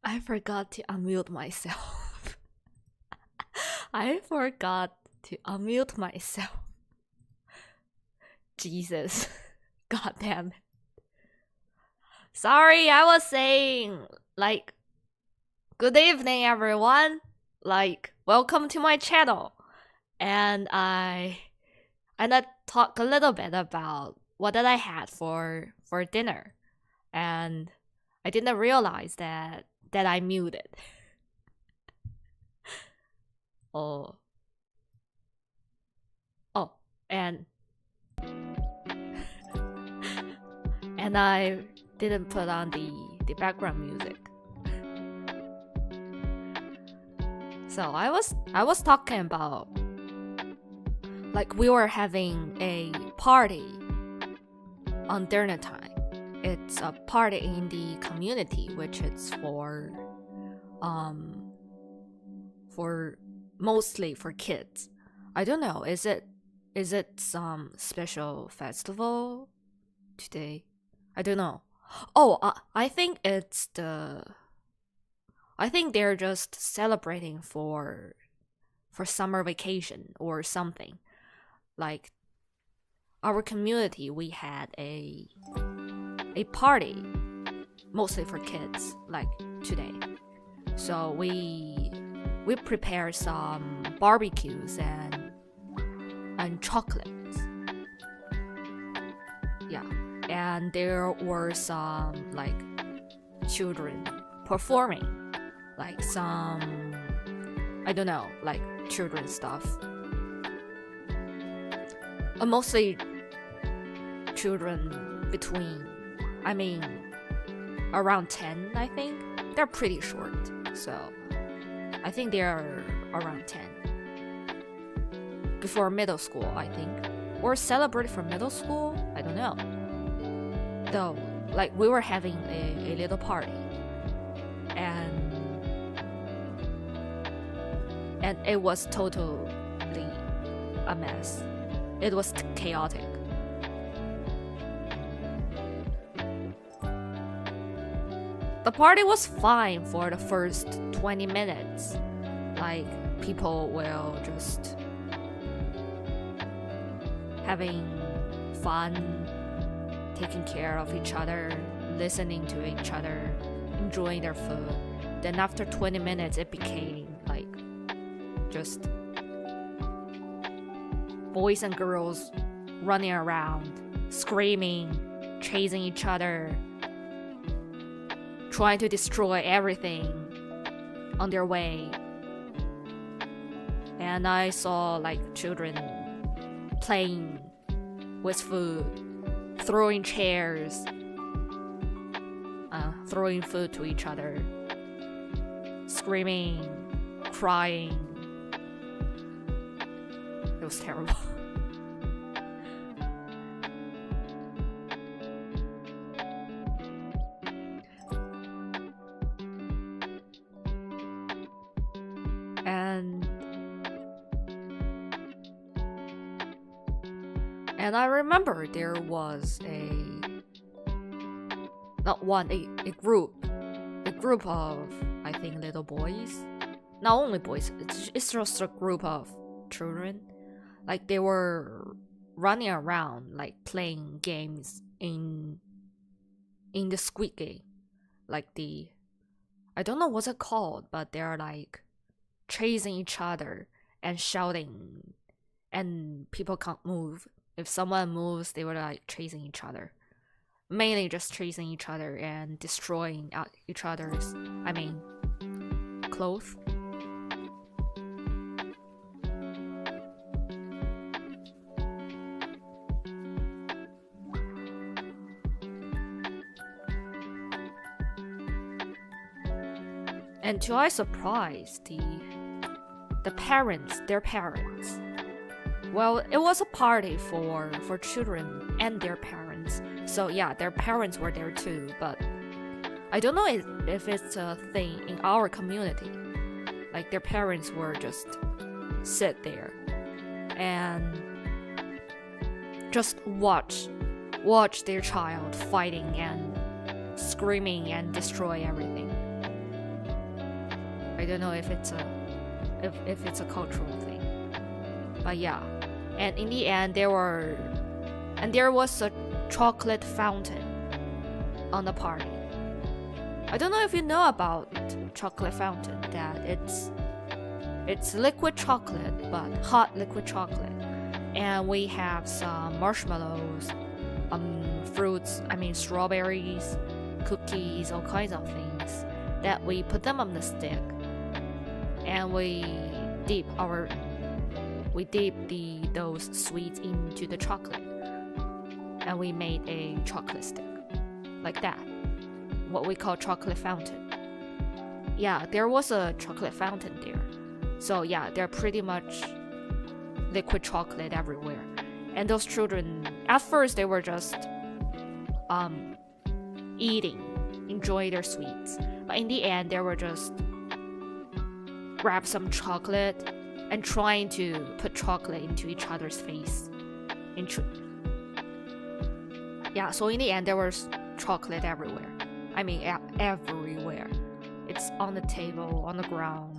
I forgot to unmute myself. I forgot to unmute myself. Jesus. God damn it. Sorry, I was saying, like, good evening, everyone. Like, welcome to my channel. And I talk a little bit about what that I had for dinner. And I didn't realize that I muted. Oh, and I didn't put on the background music. So I was talking about, like, we were having a party on dinner time. It's a party in the community, which is for mostly for kids. I don't know, is it some special festival today? I don't know. I think they're just celebrating for summer vacation or something. Like, our community, we had a party mostly for kids, like today. So we prepared some barbecues and chocolates. Yeah. And there were some, like, children performing, like some, I don't know, like children stuff. Mostly children around 10, I think. They're pretty short, so I think they're around 10. Before middle school, I think. Or celebrate for middle school? I don't know. Though, like, we were having a little party. And it was totally a mess. It was chaotic. The party was fine for the first 20 minutes. Like, people will just having fun, taking care of each other, listening to each other, enjoying their food. Then after 20 minutes, it became like just boys and girls running around, screaming, chasing each other, trying to destroy everything on their way. And I saw, like, children playing with food, throwing chairs, throwing food to each other, screaming, crying. It was terrible. And I remember there was a group of, I think, little boys. Not only boys, it's just a group of children. Like, they were running around, like, playing games in the Squid Game. Like, I don't know what's it called, but they're like chasing each other and shouting, and people can't move. If someone moves, they were like chasing each other. Mainly just chasing each other and destroying each other's, clothes. And to our surprise, their parents. Well, it was a party for children and their parents. So yeah, their parents were there too, but I don't know if it's a thing in our community. Like, their parents were just sit there and just watch their child fighting and screaming and destroy everything. don't know if it's a cultural thing, but yeah. And in the end, there was a chocolate fountain on the party. I don't know if you know about chocolate fountain, that it's liquid chocolate, but hot liquid chocolate. And we have some marshmallows, fruits, strawberries, cookies, all kinds of things that we put them on the stick. And we dip those sweets into the chocolate. And we made a chocolate stick. Like that. What we call chocolate fountain. Yeah, there was a chocolate fountain there. So yeah, they're pretty much liquid chocolate everywhere. And those children, at first they were just eating, enjoy their sweets. But in the end, they were just grab some chocolate and trying to put chocolate into each other's face. Yeah, so in the end, there was chocolate everywhere. Everywhere. It's on the table, on the ground,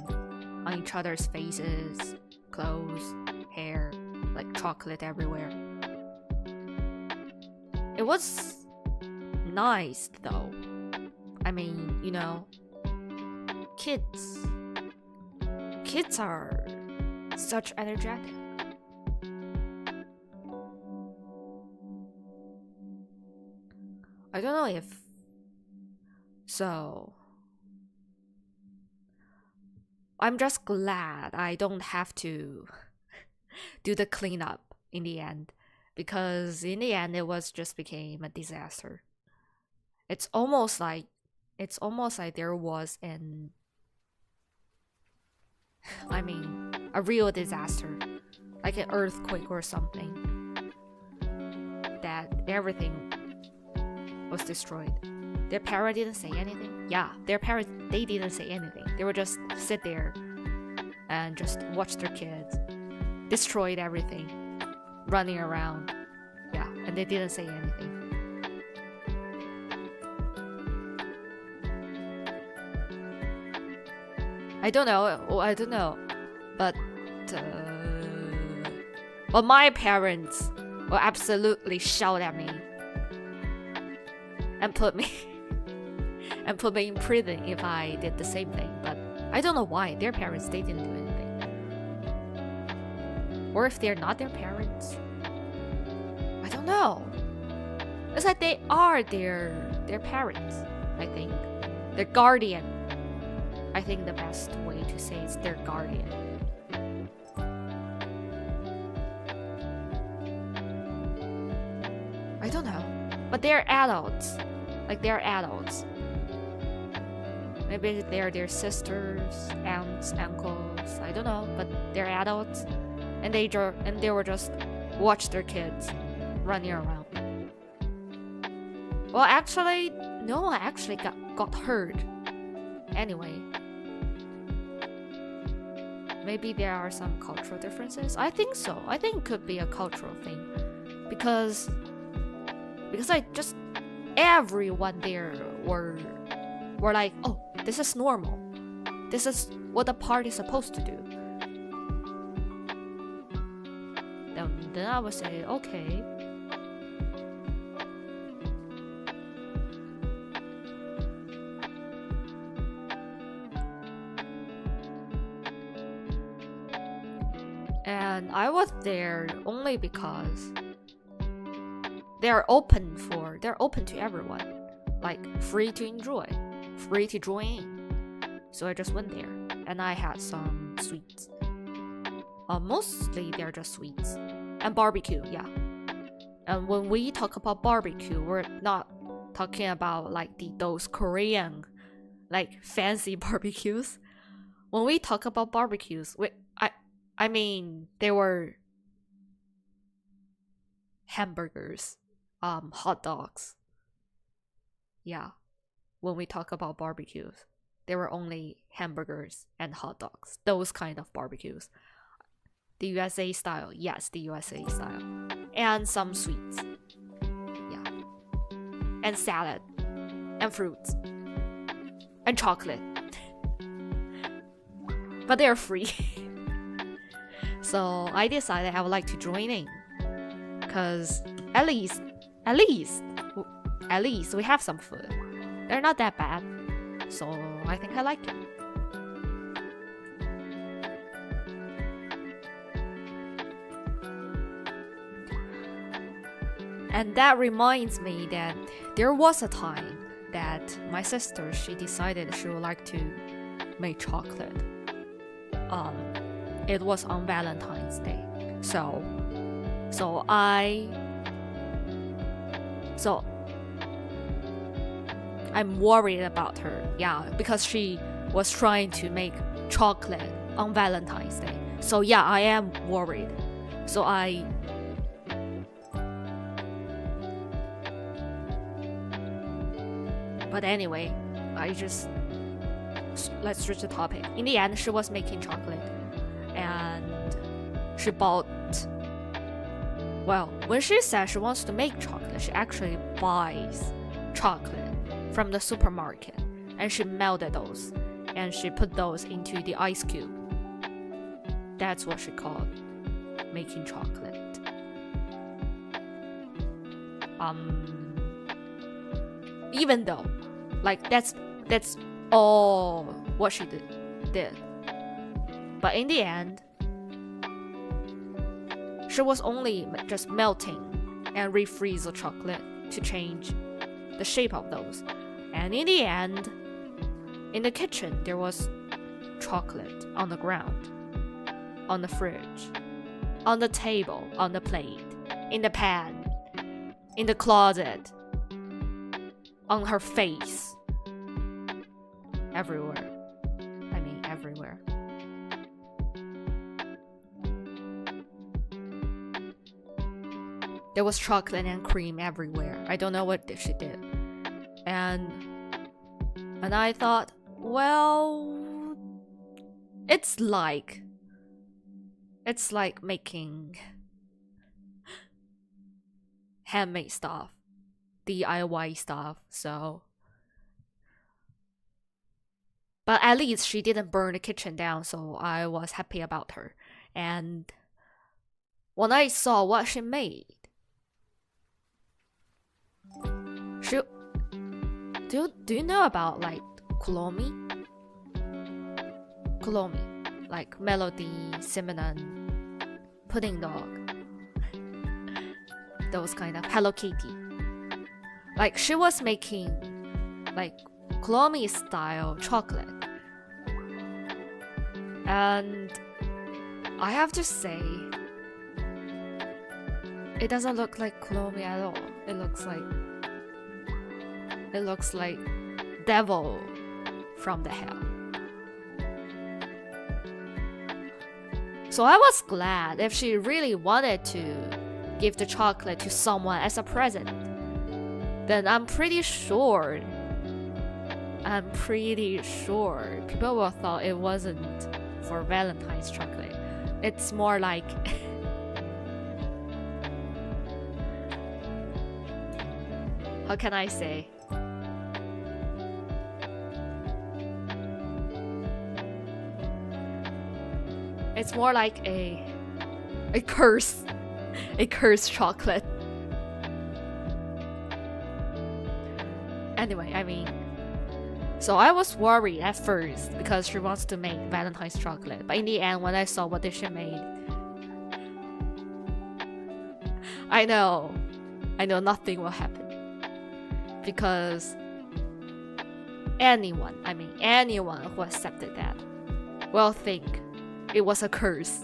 on each other's faces, clothes, hair, like chocolate everywhere. It was nice though. Kids are such energetic. I don't know if so. I'm just glad I don't have to do the cleanup in the end, because in the end it became a disaster. It's almost like there was a real disaster, like an earthquake or something, that everything was destroyed. Their parents didn't say anything. Yeah, their parents, they didn't say anything. They would just sit there and just watch their kids destroyed everything, running around. Yeah, and they didn't say anything. I don't know, but my parents will absolutely shout at me and put me in prison if I did the same thing. But I don't know why their parents, they didn't do anything, or if they're not their parents, I don't know. It's like they are their parents. I think their guardian. I think the best way to say is their guardian. I don't know, but they're adults. Like, they're adults. Maybe they're their sisters, aunts, uncles. I don't know, but they're adults, and they were just watch their kids running around. Well, actually, no one actually got hurt. Anyway, maybe there are some cultural differences. I think so. I think it could be a cultural thing, because everyone there were like, oh, this is normal. This is what a party is supposed to do. Then I would say, okay. And I was there only because they're open to everyone, like free to enjoy, free to join in. So I just went there and I had some sweets. Mostly they're just sweets and barbecue, yeah. And when we talk about barbecue, we're not talking about like those Korean, like fancy barbecues. When we talk about barbecues, they were hamburgers, hot dogs. Yeah, when we talk about barbecues, there were only hamburgers and hot dogs. Those kind of barbecues. The USA style, yes, the USA style. And some sweets. Yeah. And salad. And fruits. And chocolate. but they're free. So I decided I would like to join in, because at least we have some food. They're not that bad, so I think I like it. And that reminds me that there was a time that my sister, she decided she would like to make chocolate. It was on Valentine's Day. So I'm worried about her, yeah, because she was trying to make chocolate on Valentine's Day. So yeah, I am worried. So but anyway, let's switch the topic. In the end, she was making chocolate, and she bought, well, when she says she wants to make chocolate, she actually buys chocolate from the supermarket, and she melted those, and she put those into the ice cube. That's what she called making chocolate. Even though, like, that's all what she did. But in the end, she was only just melting and refreeze the chocolate to change the shape of those. And in the end, in the kitchen, there was chocolate on the ground, on the fridge, on the table, on the plate, in the pan, in the closet, on her face. Everywhere. I mean, everywhere. There was chocolate and cream everywhere. I don't know what she did. And I thought, well, it's like making handmade stuff, DIY stuff, so. But at least she didn't burn the kitchen down, so I was happy about her. And when I saw what she made, do you know about, like, kulomi? Kulomi, like Melody, Cinnamon, Pudding Dog, those kind of Hello Kitty. Like, she was making, like, kulomi style chocolate. And I have to say, it doesn't look like kulomi at all. It looks like devil from the hell. So I was glad if she really wanted to give the chocolate to someone as a present, then I'm pretty sure people will thought it wasn't for Valentine's chocolate. It's more like how can I say? It's more like a curse chocolate. Anyway, I mean, so I was worried at first because she wants to make Valentine's chocolate. But in the end, when I saw what she made, I know nothing will happen. Because anyone who accepted that will think it was a curse,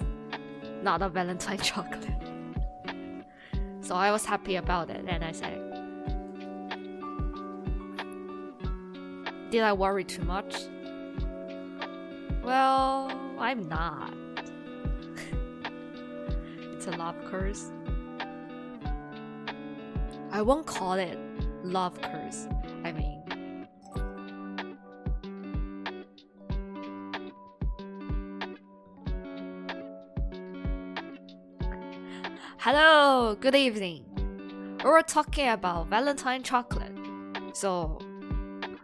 not a Valentine chocolate. So I was happy about it, and I said, did I worry too much? Well, I'm not. It's a love curse. I won't call it love curse. I mean, hello, good evening. We were talking about Valentine chocolate. So,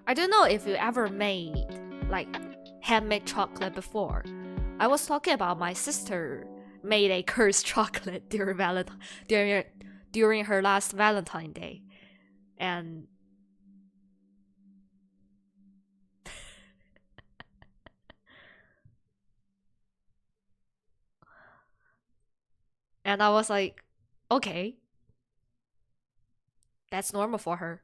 I don't know if you ever made like handmade chocolate before. I was talking about my sister made a cursed chocolate during her last Valentine Day, and and I was like, okay, that's normal for her.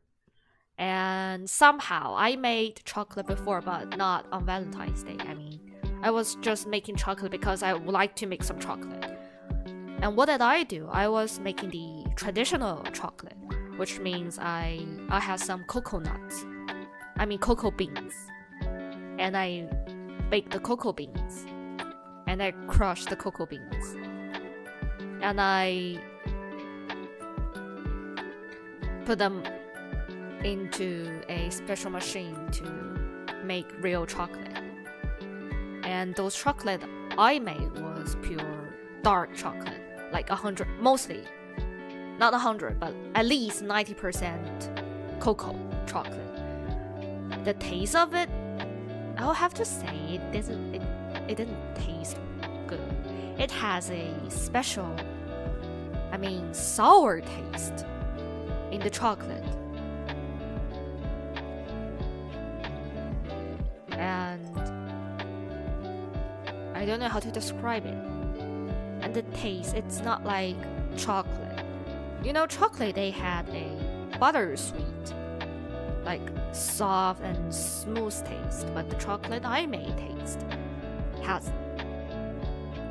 And somehow I made chocolate before, but not on Valentine's Day. I mean, I was just making chocolate because I would like to make some chocolate. And what did I do? I was making the traditional chocolate, which means I have some cocoa beans. And I bake the cocoa beans. And I crush the cocoa beans. And I put them into a special machine to make real chocolate. And those chocolate I made was pure dark chocolate, like 100, mostly, not 100, but at least 90% cocoa chocolate. The taste of it, I'll have to say it didn't taste good. It has a special, sour taste in the chocolate. And I don't know how to describe it. And the taste, it's not like chocolate. You know, chocolate, they had a buttersweet, like soft and smooth taste. But the chocolate I made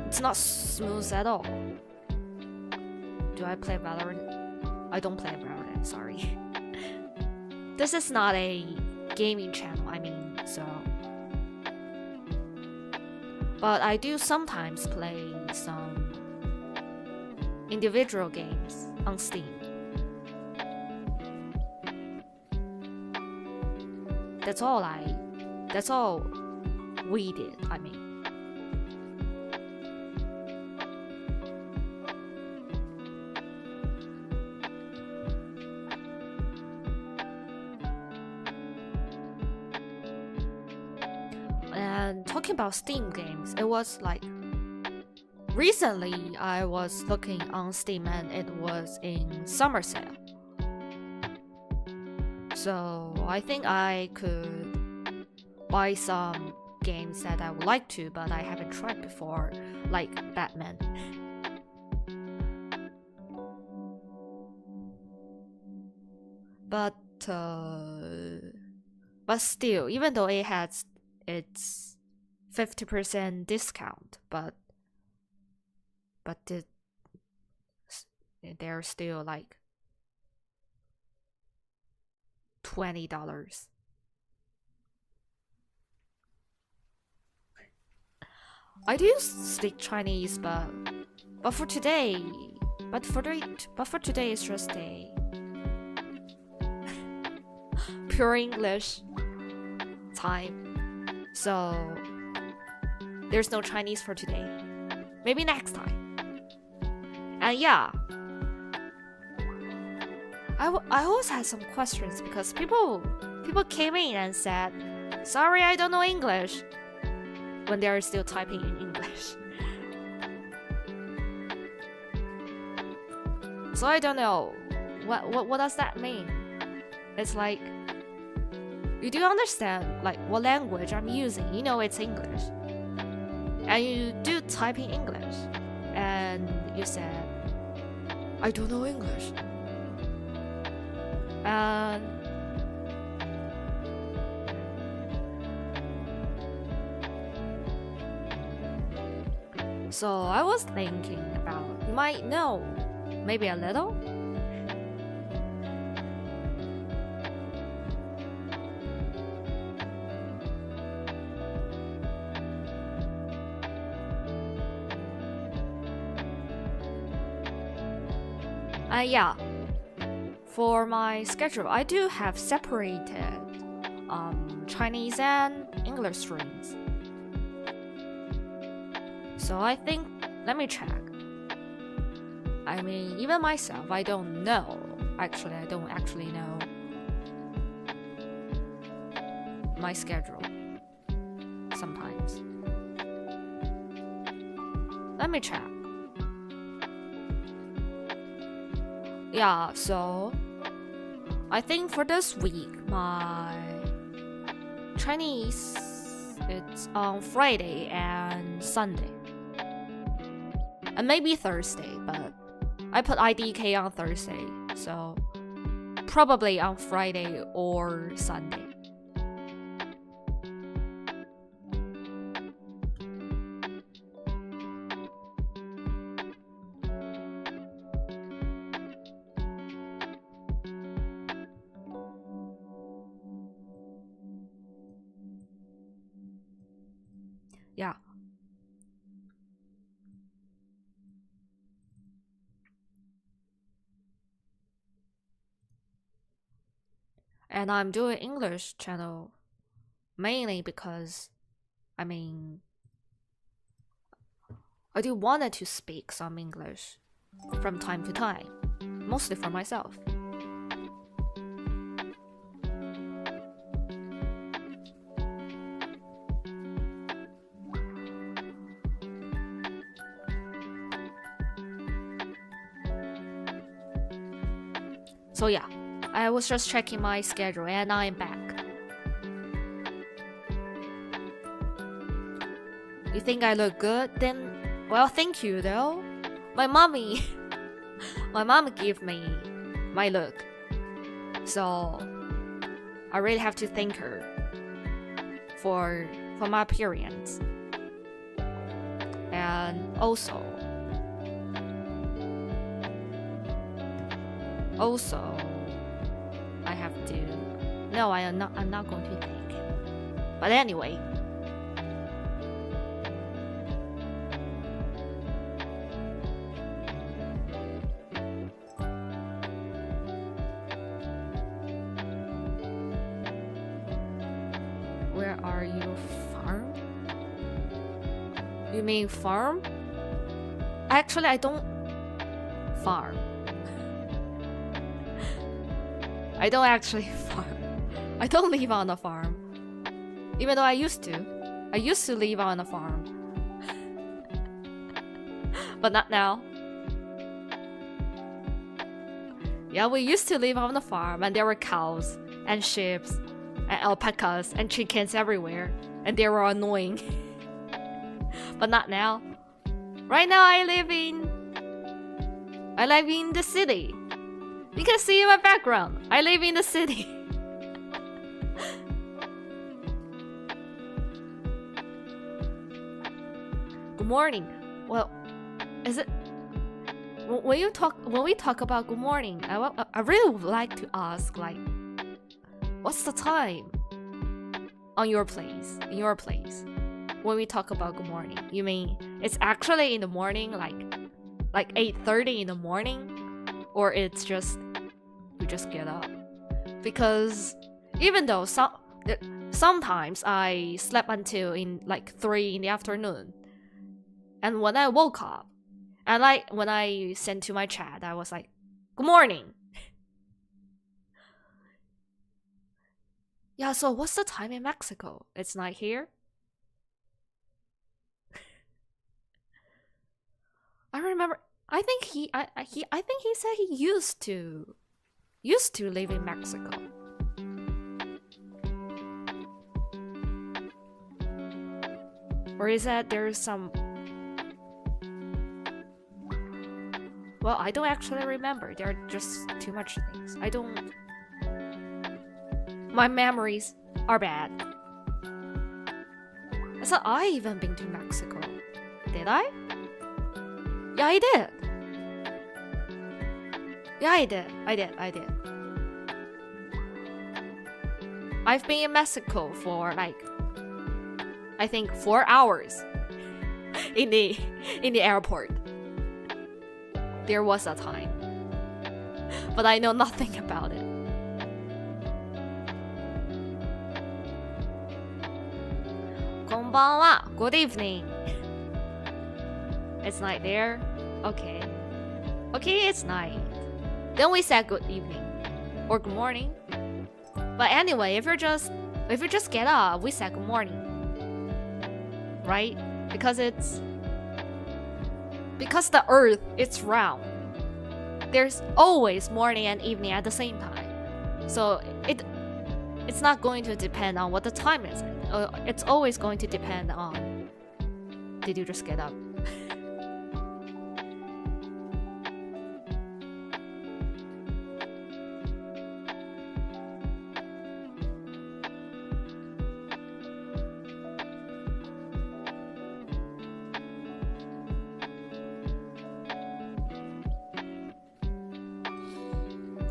it's not smooth at all. Do I play Valorant? I don't play Valorant, sorry. This is not a gaming channel, so. But I do sometimes play some individual games on Steam. That's all we did, And talking about Steam games, it was like recently I was looking on Steam and it was in summer sale. So I think I could buy some games that I would like to, but I haven't tried before, like Batman. But still, even though it has its 50% discount, but they're still like $20. I do speak Chinese, but for today, it's just a pure English time. So there's no Chinese for today. Maybe next time. And yeah, I always had some questions because people came in and said, "Sorry, I don't know English," when they are still typing in English. So I don't know what does that mean. It's like, you do understand like what language I'm using. You know it's English. And you do type in English. And you said, "I don't know English." And so I was thinking about, you might know, maybe a little. Yeah, for my schedule, I do have separated Chinese and English streams. So I think, let me check. Even myself, I don't know. Actually, I don't actually know my schedule sometimes. Let me check. Yeah, so I think for this week, my Chinese, it's on Friday and Sunday. And maybe Thursday, but I put IDK on Thursday, so probably on Friday or Sunday. Yeah. And I'm doing English channel mainly because, I do wanted to speak some English from time to time, mostly for myself. So yeah, I was just checking my schedule and I'm back. You think I look good? Then, well, thank you though. My mom gave me my look. So, I really have to thank her for my appearance. And also, I have to. No, I'm not going to thank him. But anyway. Where are you, farm? You mean farm? Actually, I don't farm. I don't actually farm. I don't live on a farm. Even though I used to. I used to live on a farm. But not now. Yeah, we used to live on a farm and there were cows and sheep and alpacas and chickens everywhere. And they were annoying. But not now. Right now I live in the city. You can see in my background. I live in the city. Good morning. Well, is it when we talk about good morning? I really would like to ask, like, what's the time on your place? In your place, when we talk about good morning, you mean it's actually in the morning, like 8:30 in the morning? Or it's just, we just get up. Because even though sometimes I slept until in like 3 in the afternoon. And when I woke up, and when I sent to my chat, I was like, good morning. Yeah, so what's the time in Mexico? It's night here? I remember, I think he said he used to live in Mexico. Or is that there's some... Well, I don't actually remember. There are just too much things. My memories are bad. I thought I even been to Mexico. Did I? Yeah, I did. Yeah, I did. I've been in Mexico for like, I think 4 hours in the airport. There was a time, but I know nothing about it. Konbanwa. Good evening. It's night there. Okay, it's night. Then we said good evening or good morning. But anyway, if you just get up, we said good morning, right? Because it's because the earth is round, there's always morning and evening at the same time. So it's not going to depend on what the time is. It's always going to depend on, did you just get up?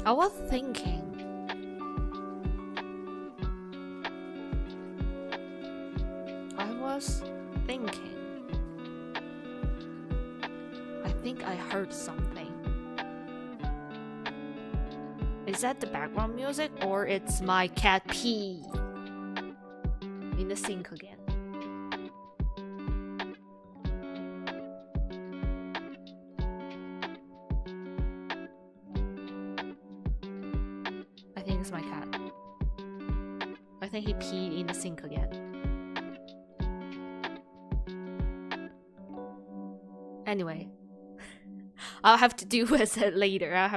I was thinking, I think I heard something. Is that the background music or it's my cat pee in the sink again? I think it's my cat. I think he peed in the sink again. Anyway, I'll have to deal with it later. I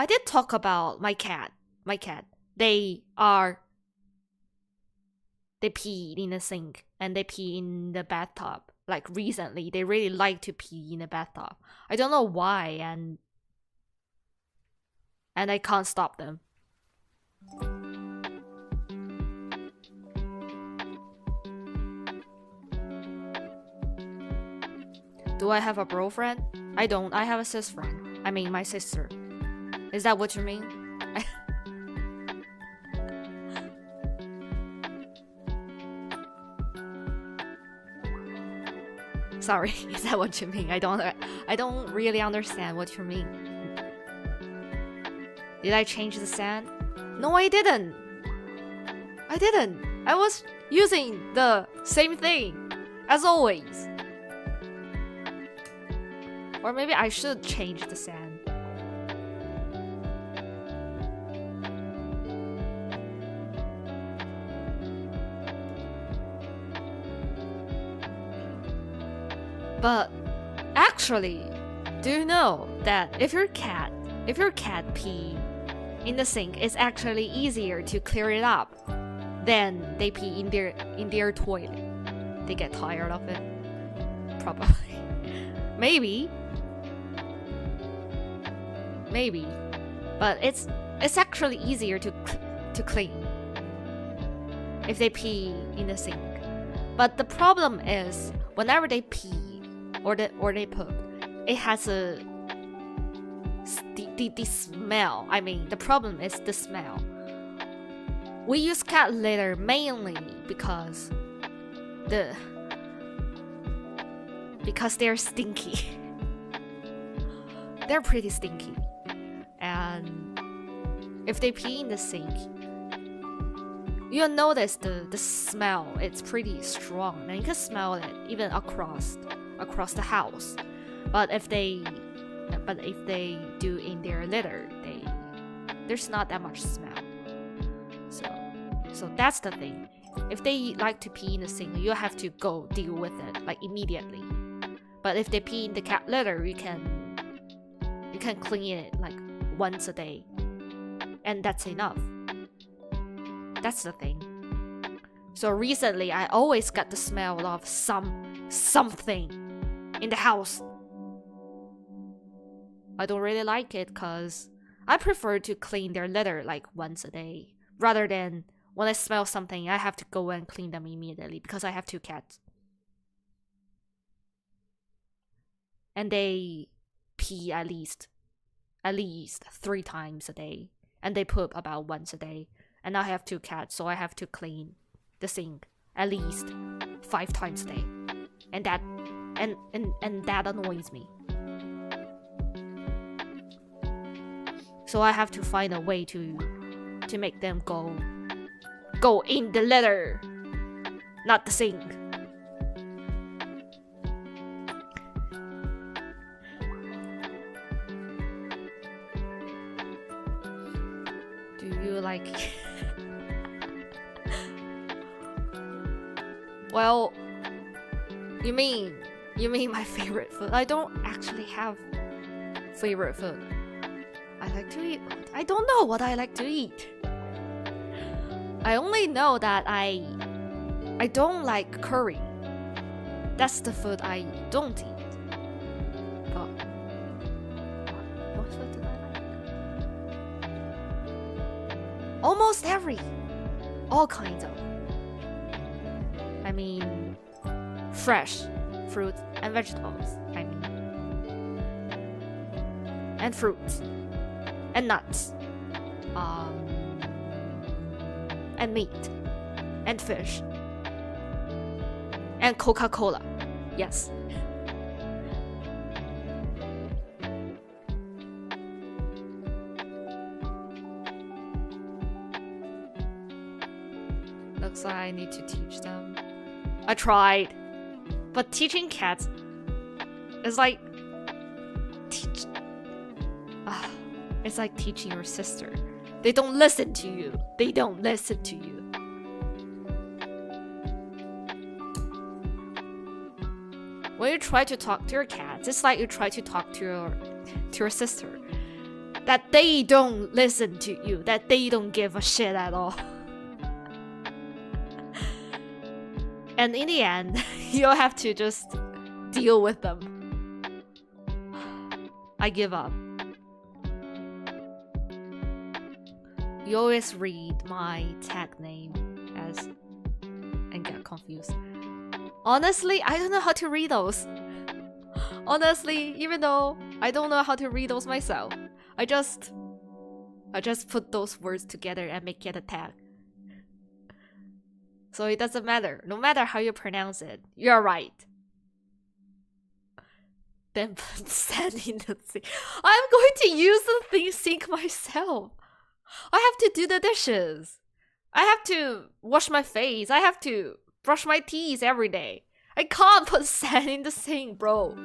did talk about my cat. They pee in the sink and they pee in the bathtub. Like recently, they really like to pee in the bathtub. I don't know why, and I can't stop them. Do I have a bro friend? I don't. I have a sis friend. I mean, my sister. Is that what you mean? Sorry, is that what you mean? I don't really understand what you mean. Did I change the sound? No, I didn't. I was using the same thing as always. Or maybe I should change the sound. But actually, do you know that if your cat pee in the sink, it's actually easier to clear it up than they pee in their toilet. They get tired of it. Probably. Maybe, but it's actually easier to clean if they pee in the sink. But the problem is, whenever they pee or they poop, it has the smell. I mean, the problem is the smell. We use cat litter mainly because they're stinky. They're pretty stinky. And if they pee in the sink, you'll notice the smell. It's pretty strong, and you can smell it even across the house. But if they do in their litter, there's not that much smell. So that's the thing. If they like to pee in the sink, you have to go deal with it like immediately. But if they pee in the cat litter, you can clean it like once a day, and that's enough. That's the thing. So recently, I always got the smell of something in the house. I don't really like it because I prefer to clean their litter like once a day, rather than when I smell something, I have to go and clean them immediately because I have 2 cats. And they pee at least 3 times a day, and they poop about once a day. And I have 2 cats, so I have to clean the sink at least 5 times a day, and that annoys me. So I have to find a way to make them go in the litter, not the sink. Do you like? Well, You mean my favorite food? I don't actually have favorite food. I like to eat. I don't know what I like to eat. I only know that I don't like curry. That's the food I don't eat. But what food do I like? Almost all kinds of. I mean, fresh fruits and vegetables. I mean, and fruits and nuts, and meat and fish and Coca-Cola. Yes. Looks like I need to teach them. I tried, but teaching cats is like it's like teaching your sister. They don't listen to you. They don't listen to you. When you try to talk to your cats, it's like you try to talk to your sister. That they don't listen to you. That they don't give a shit at all. And in the end, you'll have to just deal with them. I give up. You always read my tag name as and get confused. Honestly, I don't know how to read those. Honestly, even though I don't know how to read those myself, I just put those words together and make it a tag. So it doesn't matter. No matter how you pronounce it, you're right. Then put sand in the sink. I'm going to use the sink myself. I have to do the dishes. I have to wash my face. I have to brush my teeth every day. I can't put sand in the sink, bro.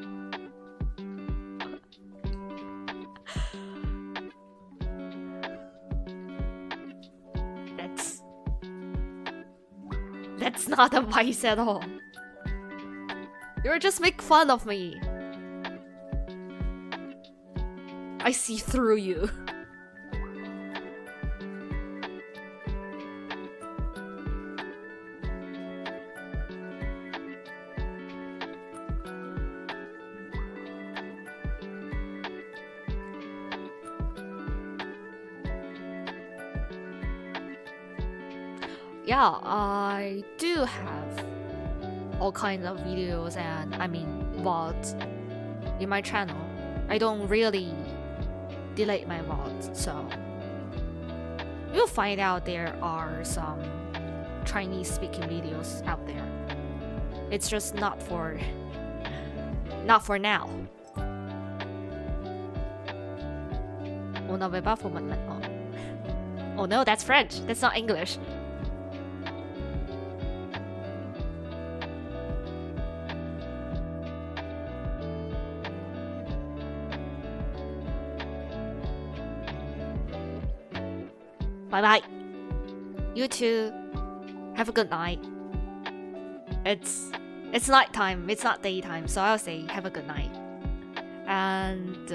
That's not advice at all. You're just making fun of me. I see through you. Yeah, I do have all kinds of videos and VODs in my channel. I don't really delete my VODs, so you'll find out there are some Chinese speaking videos out there. It's just not for now. On n'avait pas pour maintenant. Oh no, that's French. That's not English. Bye-bye. You too. Have a good night. It's nighttime. It's not daytime, so I'll say have a good night. And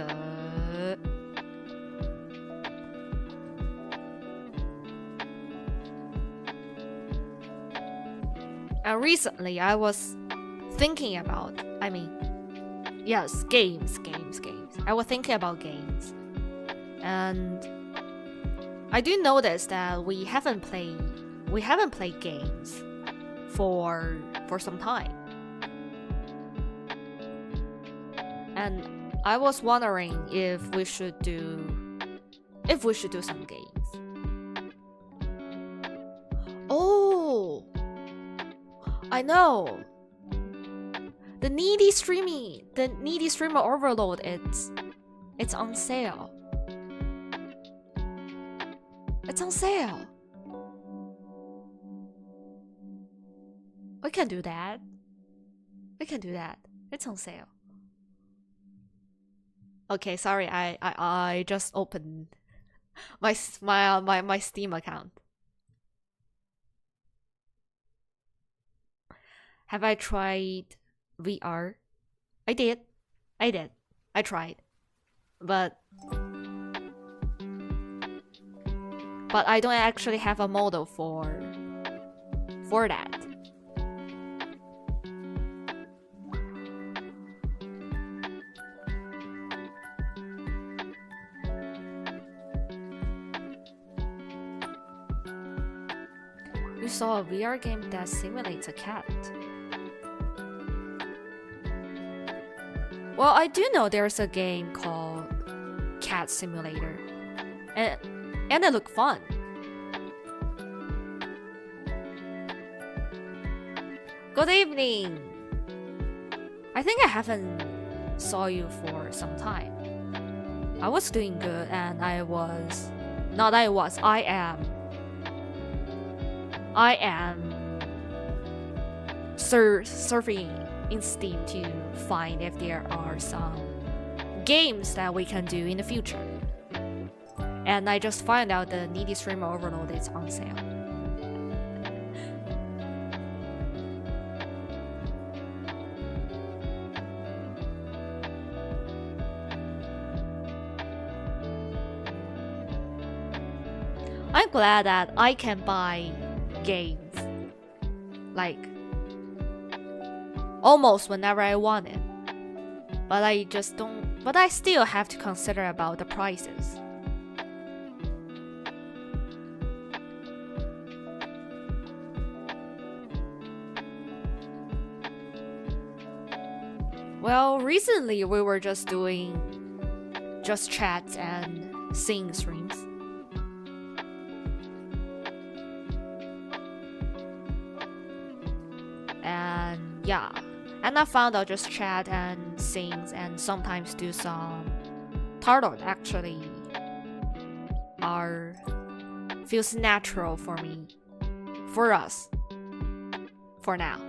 recently I was thinking about, yes, games. I was thinking about games. And I do notice that we haven't played games for some time. And I was wondering if we should do some games. Oh, I know. The needy streamer overload, it's on sale. It's on sale. We can do that. It's on sale. Okay, sorry. I just opened my Steam account. Have I tried VR. I did. I tried. But I don't actually have a model for that. You saw a VR game that simulates a cat. Well, I do know there's a game called Cat Simulator, and it looked fun. Good evening. I think I haven't saw you for some time. I was doing good, and I am surfing in Steam to find if there are some games that we can do in the future. And I just found out the Needy Streamer Overload is on sale. I'm glad that I can buy games like almost whenever I want it, but I still have to consider about the prices. Well, recently we were just doing chats and sing streams. And yeah, and I found out just chat and sings and sometimes do some turtle actually feels natural for me, for us, for now.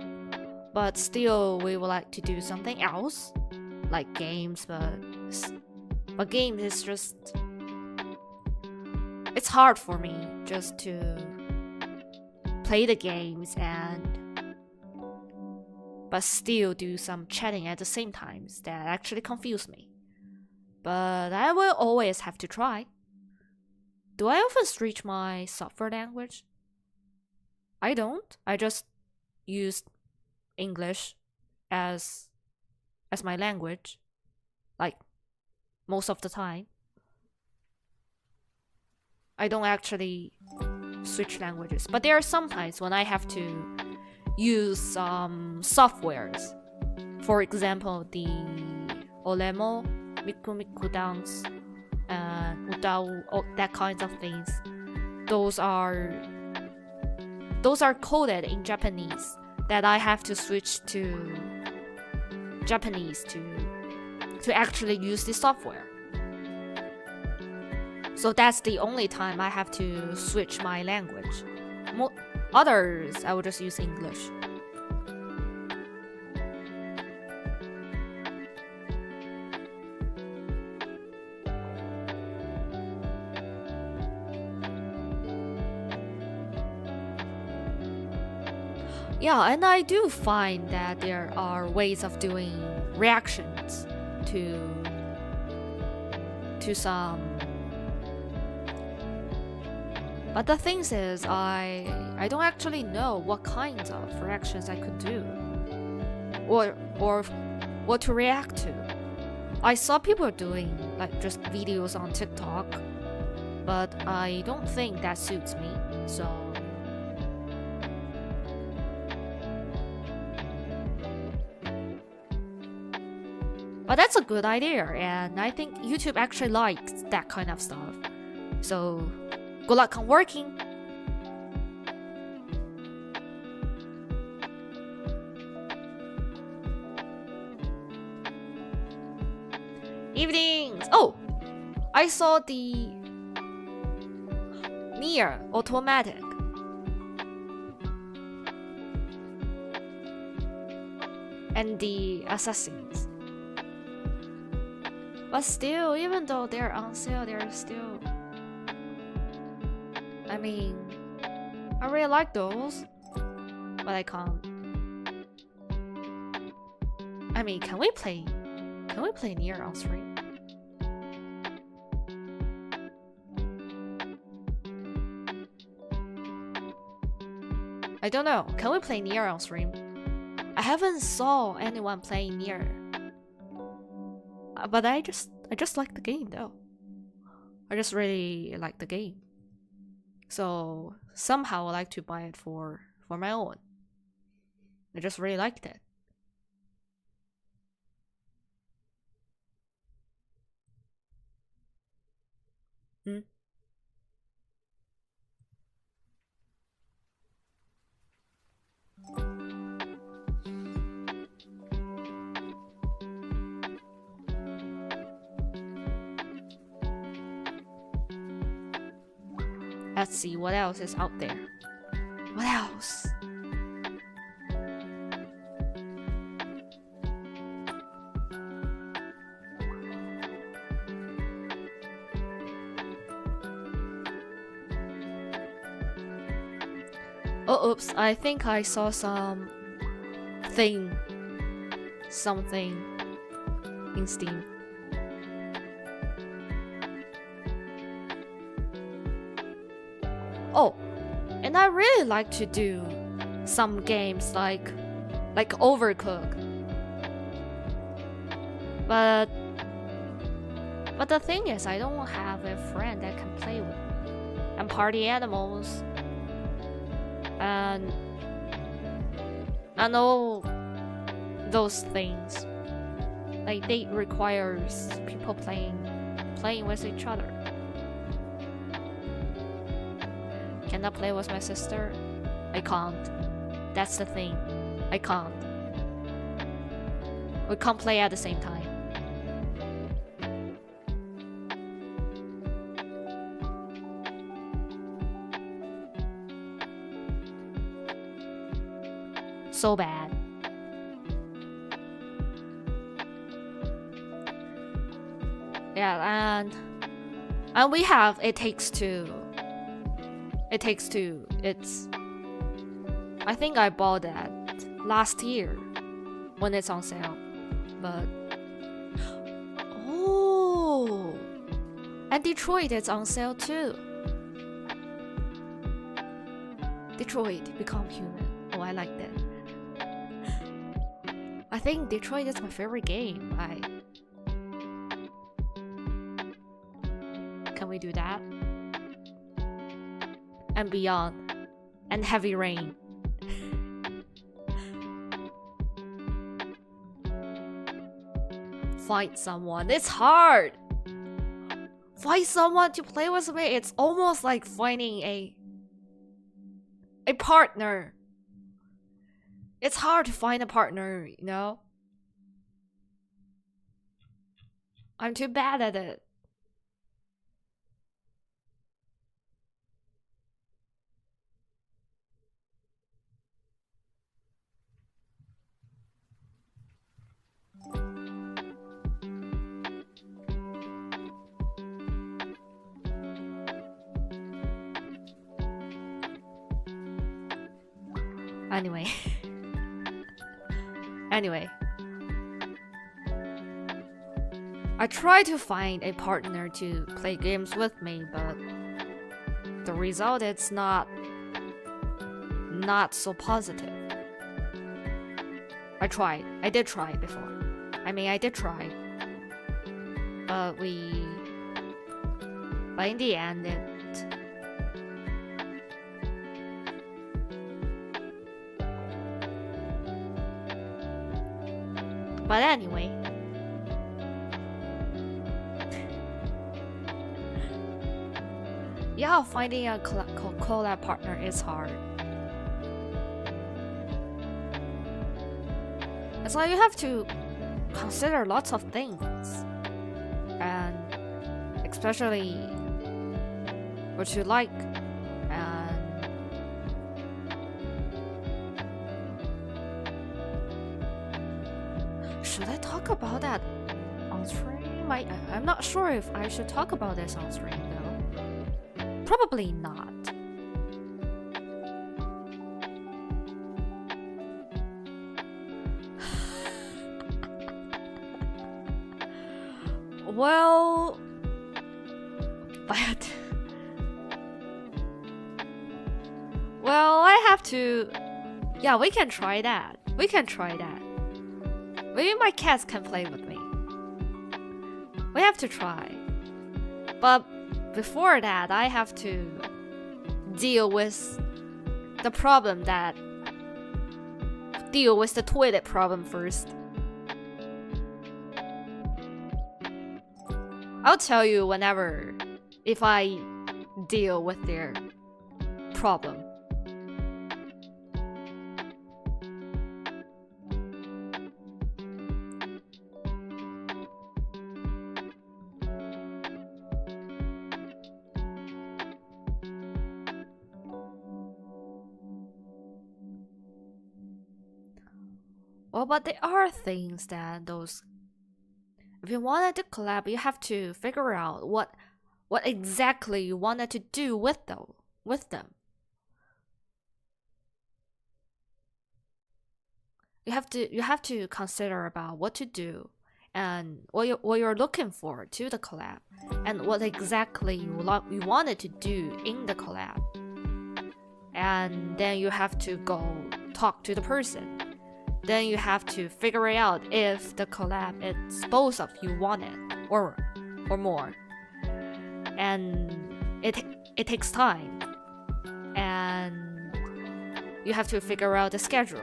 But still, we would like to do something else, like games, but games is just, it's hard for me just to play the games but still do some chatting at the same time. That actually confuse me. But I will always have to try. Do I often switch my software language? I don't. I just use English as my language, like most of the time. I don't actually switch languages, but there are some times when I have to use some softwares. For example, the Olemo, Miku Miku Dance, Utau, that kinds of things. Those are coded in Japanese that I have to switch to Japanese to actually use the software. So that's the only time I have to switch my language. Others, I will just use English. Yeah, and I do find that there are ways of doing reactions to some. But the thing is, I don't actually know what kinds of reactions I could do, or what to react to. I saw people doing like just videos on TikTok, but I don't think that suits me. So but that's a good idea, and I think YouTube actually likes that kind of stuff. So good luck on working. Evenings. Oh, I saw the Nier Automatic. And the Assassins. But still, even though they're on sale, they're still, I mean, I really like those, but I can't. I mean, can we play Nier on stream? I don't know. Can we play Nier on stream? I haven't saw anyone playing Nier. But I just like the game though. I just really like the game. So somehow I like to buy it for my own. I just really liked it. Let's see what else is out there. What else? Oh, oops, I think I saw something in Steam. Oh, and I really like to do some games like Overcooked. But the thing is, I don't have a friend that can play with me. And Party Animals and all those things, like they requires people playing with each other. Can I play with my sister? I can't. That's the thing. I can't. We can't play at the same time. So bad. Yeah, and we have It Takes Two. It Takes Two. It's, I think I bought that last year when it's on sale. But oh, and Detroit is on sale too. Detroit Become Human. Oh, I like that. I think Detroit is my favorite game. Can we do that? And Beyond, and Heavy Rain. Find someone. It's hard. Find someone to play with me. It's almost like finding a partner. It's hard to find a partner, you know? I'm too bad at it. Anyway, I try to find a partner to play games with me, but the result is not so positive. I did try before. I did try, but in the end But anyway, yeah, finding a collab partner is hard. It's like you have to consider lots of things, and especially what you like, and should I talk about that on stream? I'm not sure if I should talk about this on stream though. Probably not. Well, I have to. Yeah, we can try that. Maybe my cats can play with me. We have to try. But before that, I have to deal with the toilet problem first. I'll tell you whenever if I deal with their problem. Well, but there are things that if you wanted to collab, you have to figure out what exactly you wanted to do with them. You have to consider about what to do and what you're looking for to the collab and what exactly you wanted to do in the collab. And then you have to go talk to the person. Then you have to figure out if the collab is both of you want it or more. And it takes time. And you have to figure out the schedule.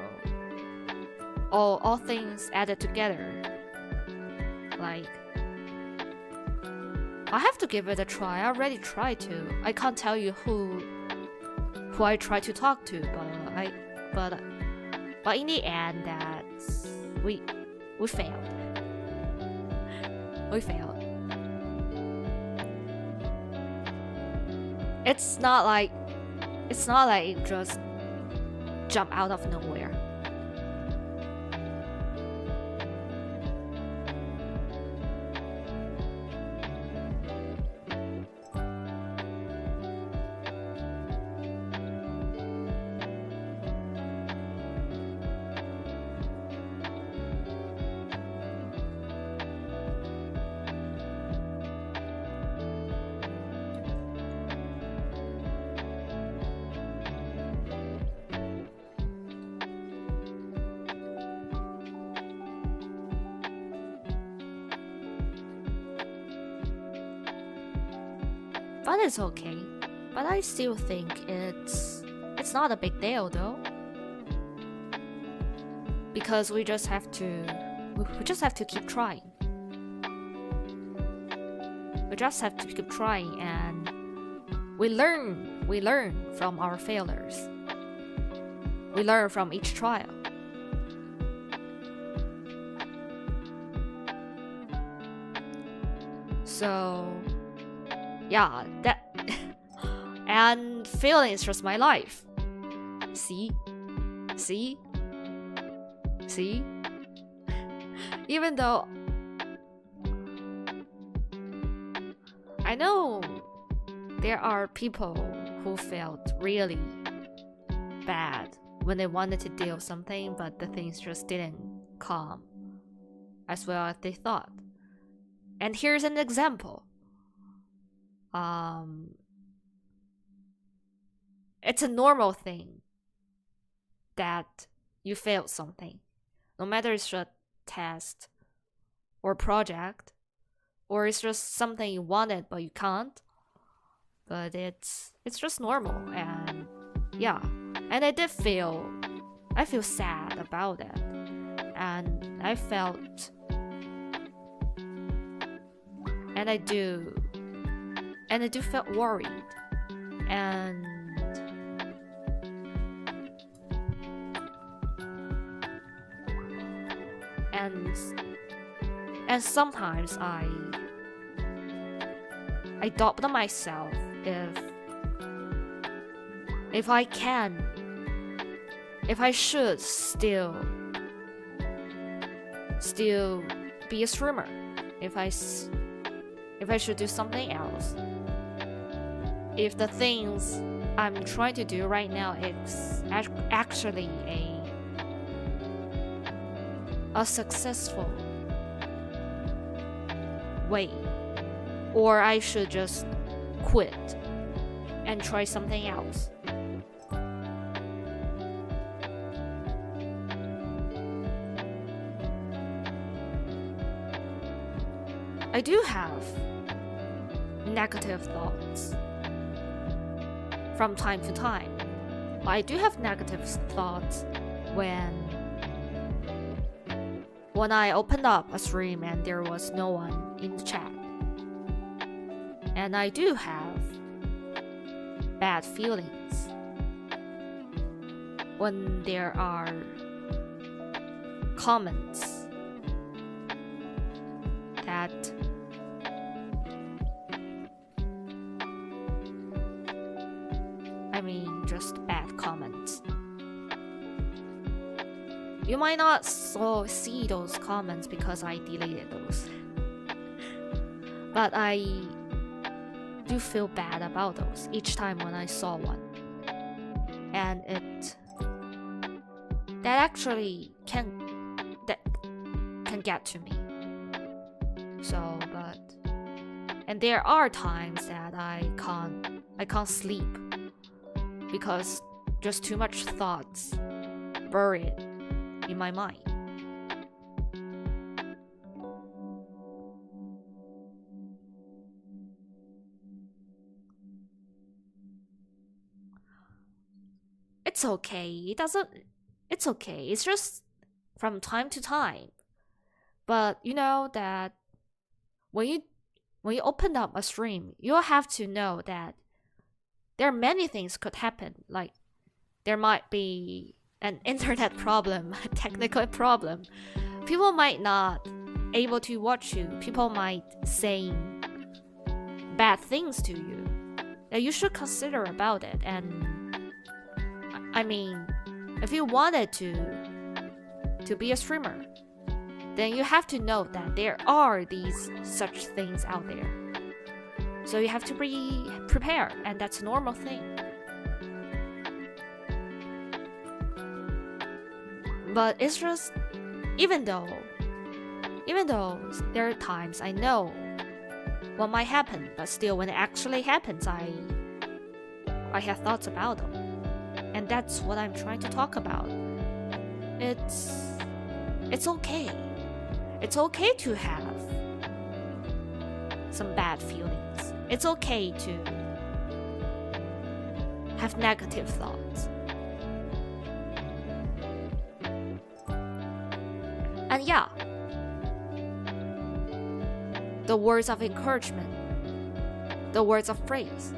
All things added together. Like, I have to give it a try. I already tried to. I can't tell you who I try to talk to, but in the end, we failed. We failed. It's not like it just jump out of nowhere. But it's okay. But I still think it's not a big deal though. Because we just have to keep trying. We just have to keep trying, and we learn from our failures. We learn from each trial. So yeah, that and failing is just my life. See? Even though I know there are people who felt really bad when they wanted to deal something, but the things just didn't come as well as they thought. And here's an example. It's a normal thing that you failed something, no matter it's a test or project, or it's just something you wanted but you can't. But it's just normal, and yeah, and I feel sad about it, and I do feel worried, and sometimes I doubt myself if I should still be a streamer, if I should do something else, if the things I'm trying to do right now is actually a successful way or I should just quit and try something else. I do have negative thoughts from time to time. I do have negative thoughts when I opened up a stream and there was no one in the chat. And I do have bad feelings when there are comments that just bad comments. You might not see those comments because I deleted those. But I do feel bad about those each time when I saw one. And that actually can get to me. And there are times that I can't sleep because just too much thoughts buried in my mind. It's okay. It's okay. It's just from time to time. But you know that when you open up a stream, you'll have to know that there are many things could happen. Like there might be an internet problem, a technical problem. People might not able to watch you. People might say bad things to you. That you should consider about it. And if you wanted to be a streamer, then you have to know that there are these such things out there. So you have to be prepared, and that's a normal thing. But it's just, even though there are times I know what might happen, but still when it actually happens, I have thoughts about them. And that's what I'm trying to talk about. It's okay. It's okay to have some bad feelings. It's okay to have negative thoughts. And yeah, the words of encouragement, the words of praise.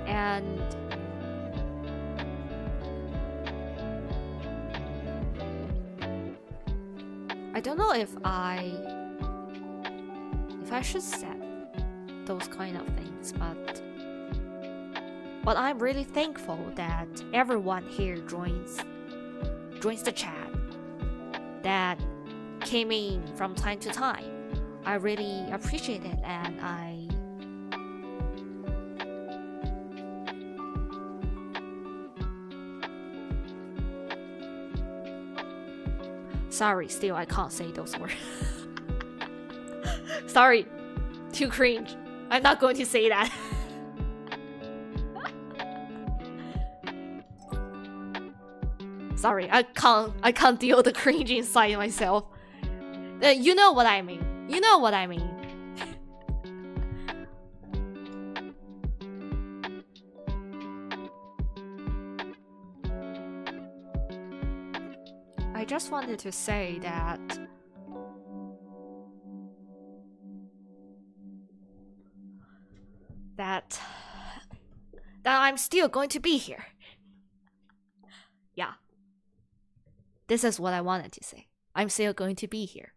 And I don't know if I should say those kind of things, but I'm really thankful that everyone here joins the chat, that came in from time to time. I really appreciate it, and sorry, still I can't say those words. Sorry, too cringe. I'm not going to say that. Sorry, I can't deal with the cringe inside myself. You know what I mean. You know what I mean. I just wanted to say that I'm still going to be here. Yeah. This is what I wanted to say. I'm still going to be here.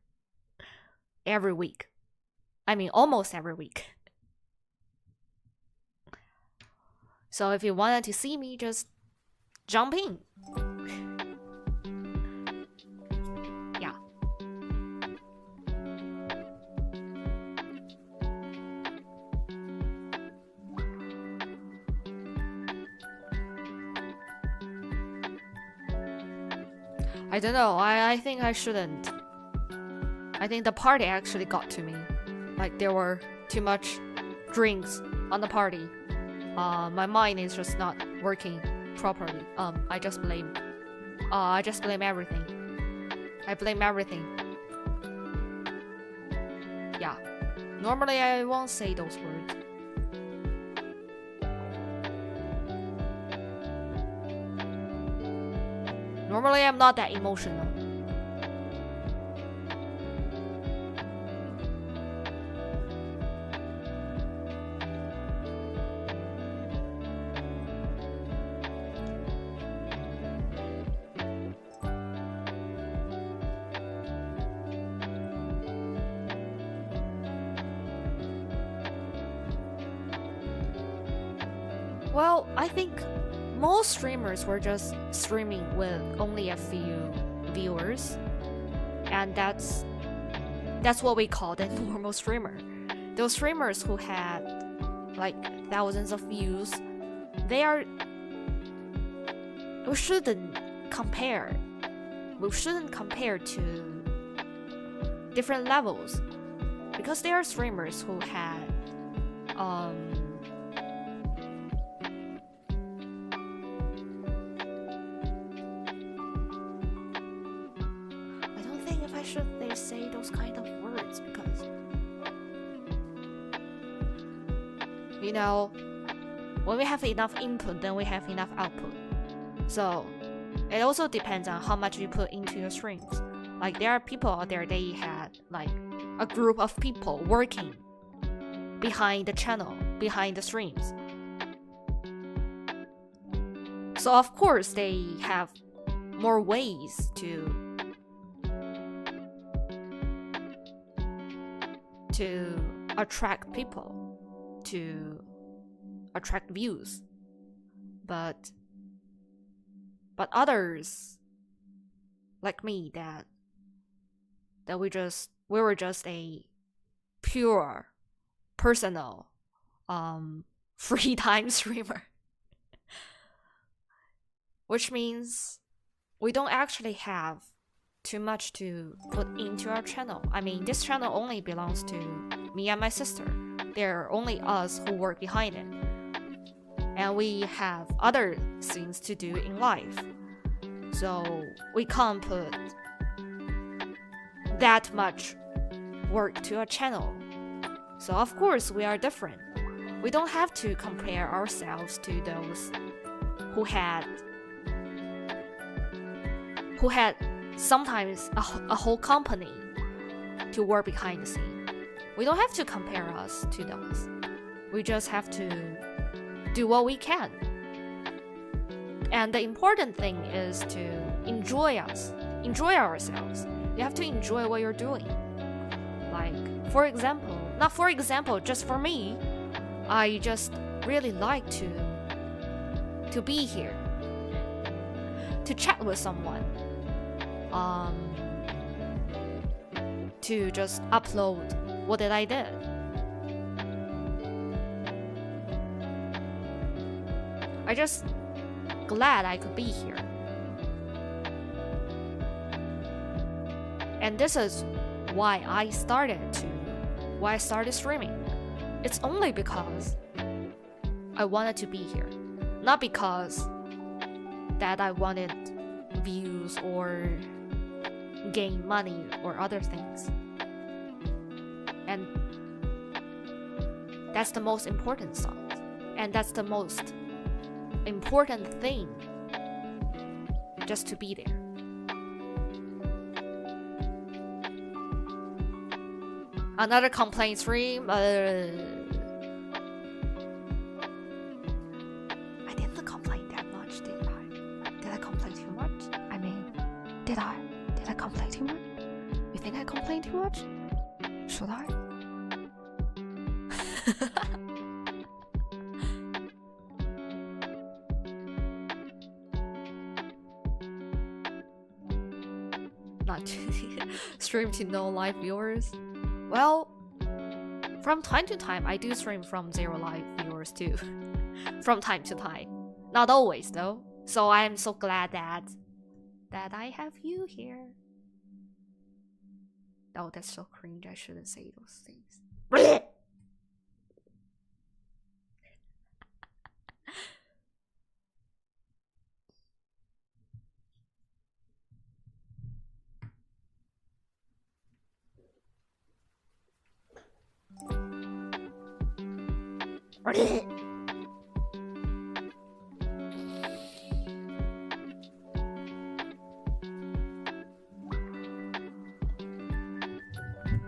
Every week. Almost every week. So if you wanted to see me, just jump in. Yeah. I don't know. I think I shouldn't I think the party actually got to me. Like there were too much drinks on the party. My mind is just not working properly. I just blame everything. I blame everything. Yeah. Normally I won't say those words. Normally I'm not that emotional. Well, I think most streamers were just streaming with only a few viewers, and that's what we call the normal streamer. Those streamers who had like thousands of views, we shouldn't compare to different levels, because there are streamers who had should they say those kind of words, because you know, when we have enough input, then we have enough output. So it also depends on how much you put into your streams. Like there are people out there, they had like a group of people working behind the channel, behind the streams. So of course they have more ways to attract people, to attract views, but others like me, that we were just a pure personal free time streamer, which means we don't actually have too much to put into our channel. I mean, this channel only belongs to me and my sister. There are only us who work behind it. And we have other things to do in life. So we can't put that much work to our channel. So of course we are different. We don't have to compare ourselves to those who had sometimes a whole company to work behind the scene. We don't have to compare us to those. We just have to do what we can. And the important thing is to enjoy ourselves. You have to enjoy what you're doing. Like, just for me, I just really like to be here, to chat with someone, to just upload what I did. I just glad I could be here. And this is why I started streaming. It's only because I wanted to be here, not because that I wanted views or gain money or other things. And that's the most important song, and that's the most important thing, just to be there. Another complaint stream. I didn't complain that much, did I? Did I complain too much? I mean, did I complain too much? You think I complained too much? Should I? Not to stream to no live viewers. Well, from time to time, I do stream from 0 live viewers too. From time to time. Not always though. So I am so glad that I have you here. Oh, that's so cringe. I shouldn't say those things.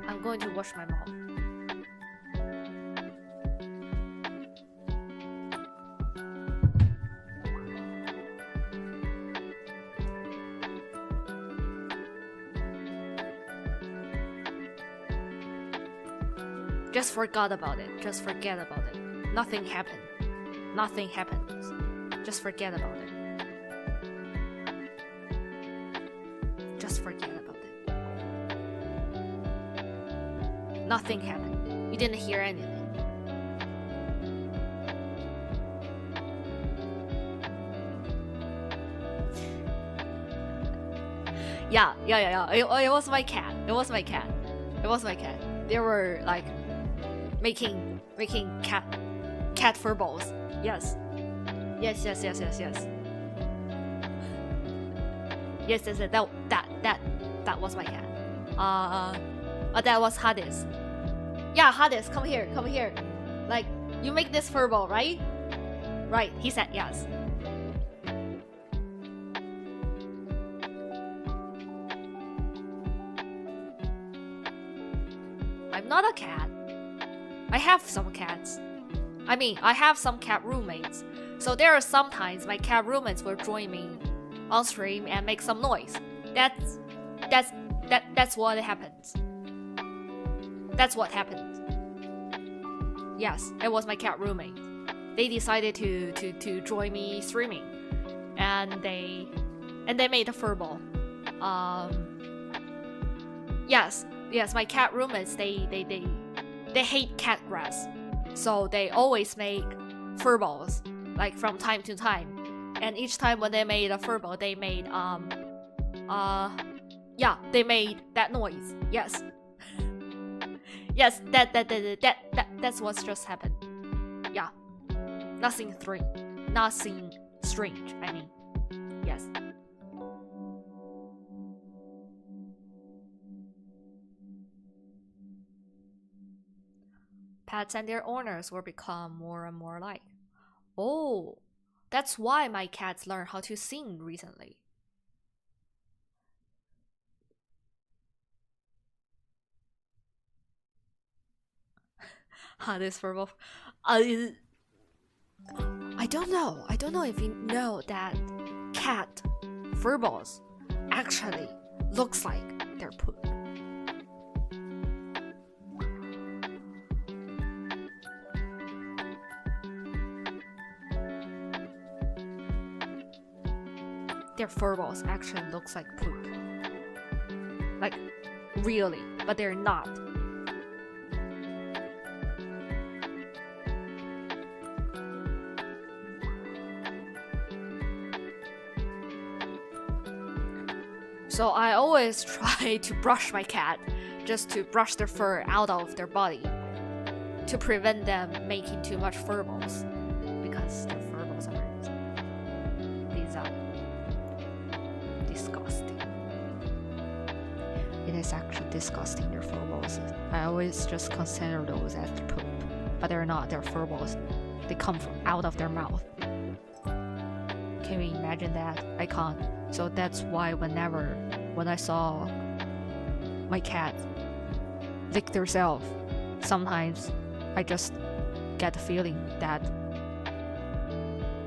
I'm going to wash my mouth. Just forgot about it. Just forget about it. Nothing happened. Nothing happens. Just forget about it. Just forget about it. Nothing happened. You didn't hear anything. Yeah. It was my cat. It was my cat. They were like making cat fur balls. Yes. Yes. That was my cat. That was Hades. Yeah, Hades, come here. Like, you make this fur ball, right? Right, he said yes. I'm not a cat. I have some cats. I mean, I have some cat roommates. So there are sometimes my cat roommates will join me on stream and make some noise. That's what happens. That's what happened. Yes, it was my cat roommate. They decided to join me streaming, and they made a fur ball. Yes, my cat roommates they hate cat grass, so they always make fur balls like from time to time. And each time when they made a fur ball, they made they made that noise. Yes. Yes, that's what's just happened. Yeah. Nothing strange, I mean. Yes. Pets and their owners will become more and more alike. Oh, that's why my cats learned how to sing recently. This fur ball. I don't know if you know that cat fur balls actually looks like their poop. Their fur balls actually looks like poop. Like, really, but they're not. So I always try to brush my cat, just to brush their fur out of their body, to prevent them making too much fur balls, because their fur balls are disgusting. It is actually disgusting, their fur balls. I always just consider those as poop, but they're not. They're fur balls. They come from out of their mouth. Can you imagine that? I can't. So that's why when I saw my cat lick themselves, sometimes I just get the feeling that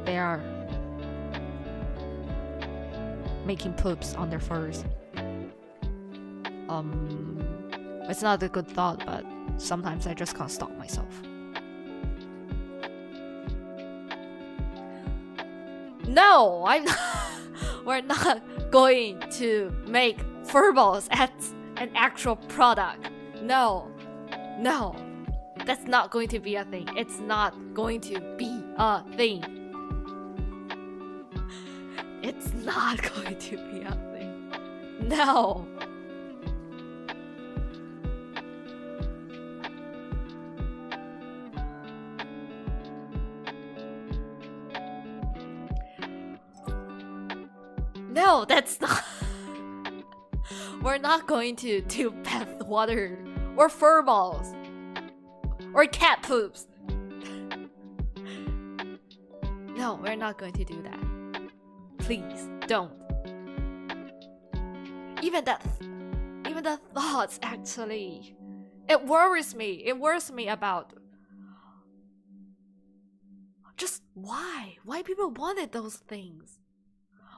they are making poops on their furs. It's not a good thought, but sometimes I just can't stop myself. No, I'm not. We're not going to make fur balls as an actual product. No, that's not going to be a thing. It's not going to be a thing. It's not going to be a thing. No. No, that's not. We're not going to do bath water or fur balls or cat poops. No, we're not going to do that. Please don't. Even the thoughts, actually, it worries me. It worries me about just why people wanted those things.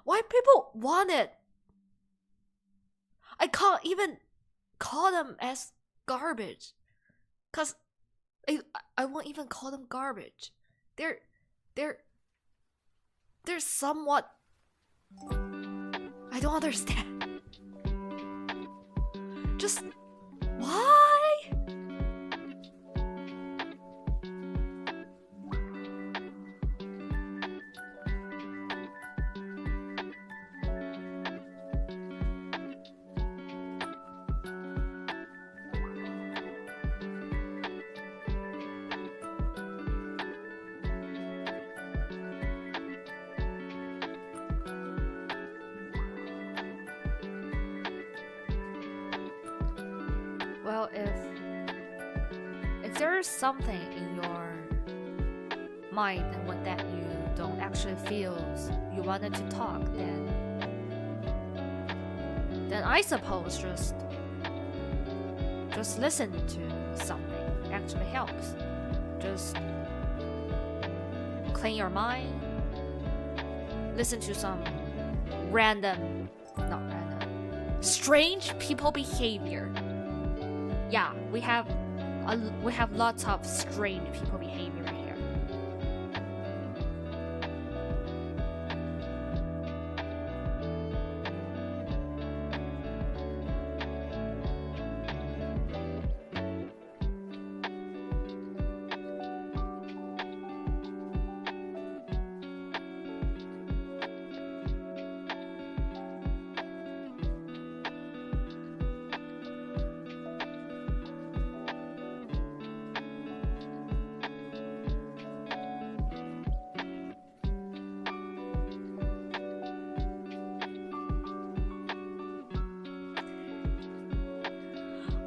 Why people wanted. I can't even call them as garbage, cause I won't even call them garbage. They're somewhat. I don't understand. Just why? Well, if there is something in your mind that you don't actually feel you wanted to talk, then I suppose just listen to something actually helps. Just clean your mind. Listen to some strange people behavior. Yeah, we have lots of strange people behavior here.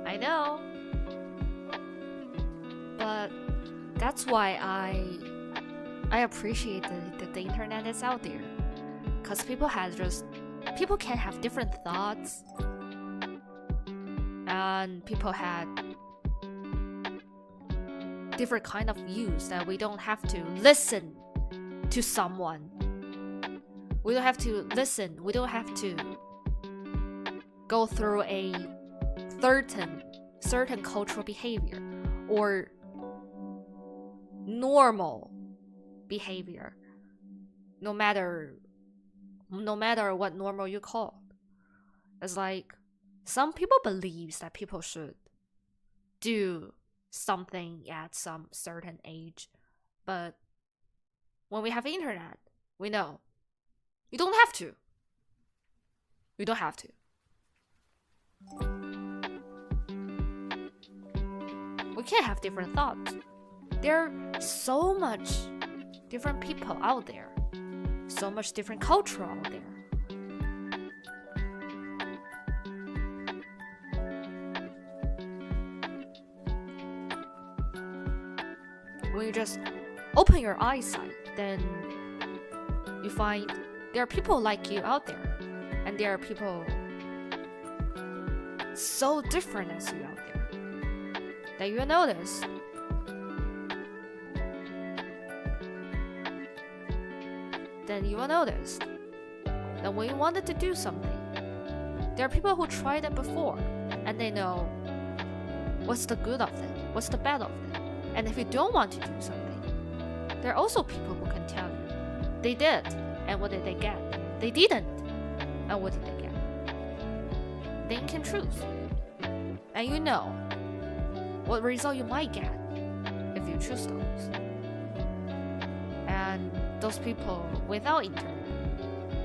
I know, but that's why I appreciate that the internet is out there, because people can have different thoughts, and people had different kind of views that we don't have to listen to someone. We don't have to listen. We don't have to go through a certain cultural behavior or normal behavior, no matter what normal you call. It's like some people believe that people should do something at some certain age, but when we have internet, we know you don't have to. You don't have to. We can have different thoughts. There are so much different people out there, so much different culture out there. When you just open your eyesight, then you find there are people like you out there, and there are people so different as you out there that you notice. Then you will notice that when you wanted to do something, there are people who tried it before, and they know what's the good of it, what's the bad of it. And if you don't want to do something, there are also people who can tell you they did, and what did they get? They didn't, and what did they get? Then you can choose, and you know what result you might get if you choose those. And those people without internet,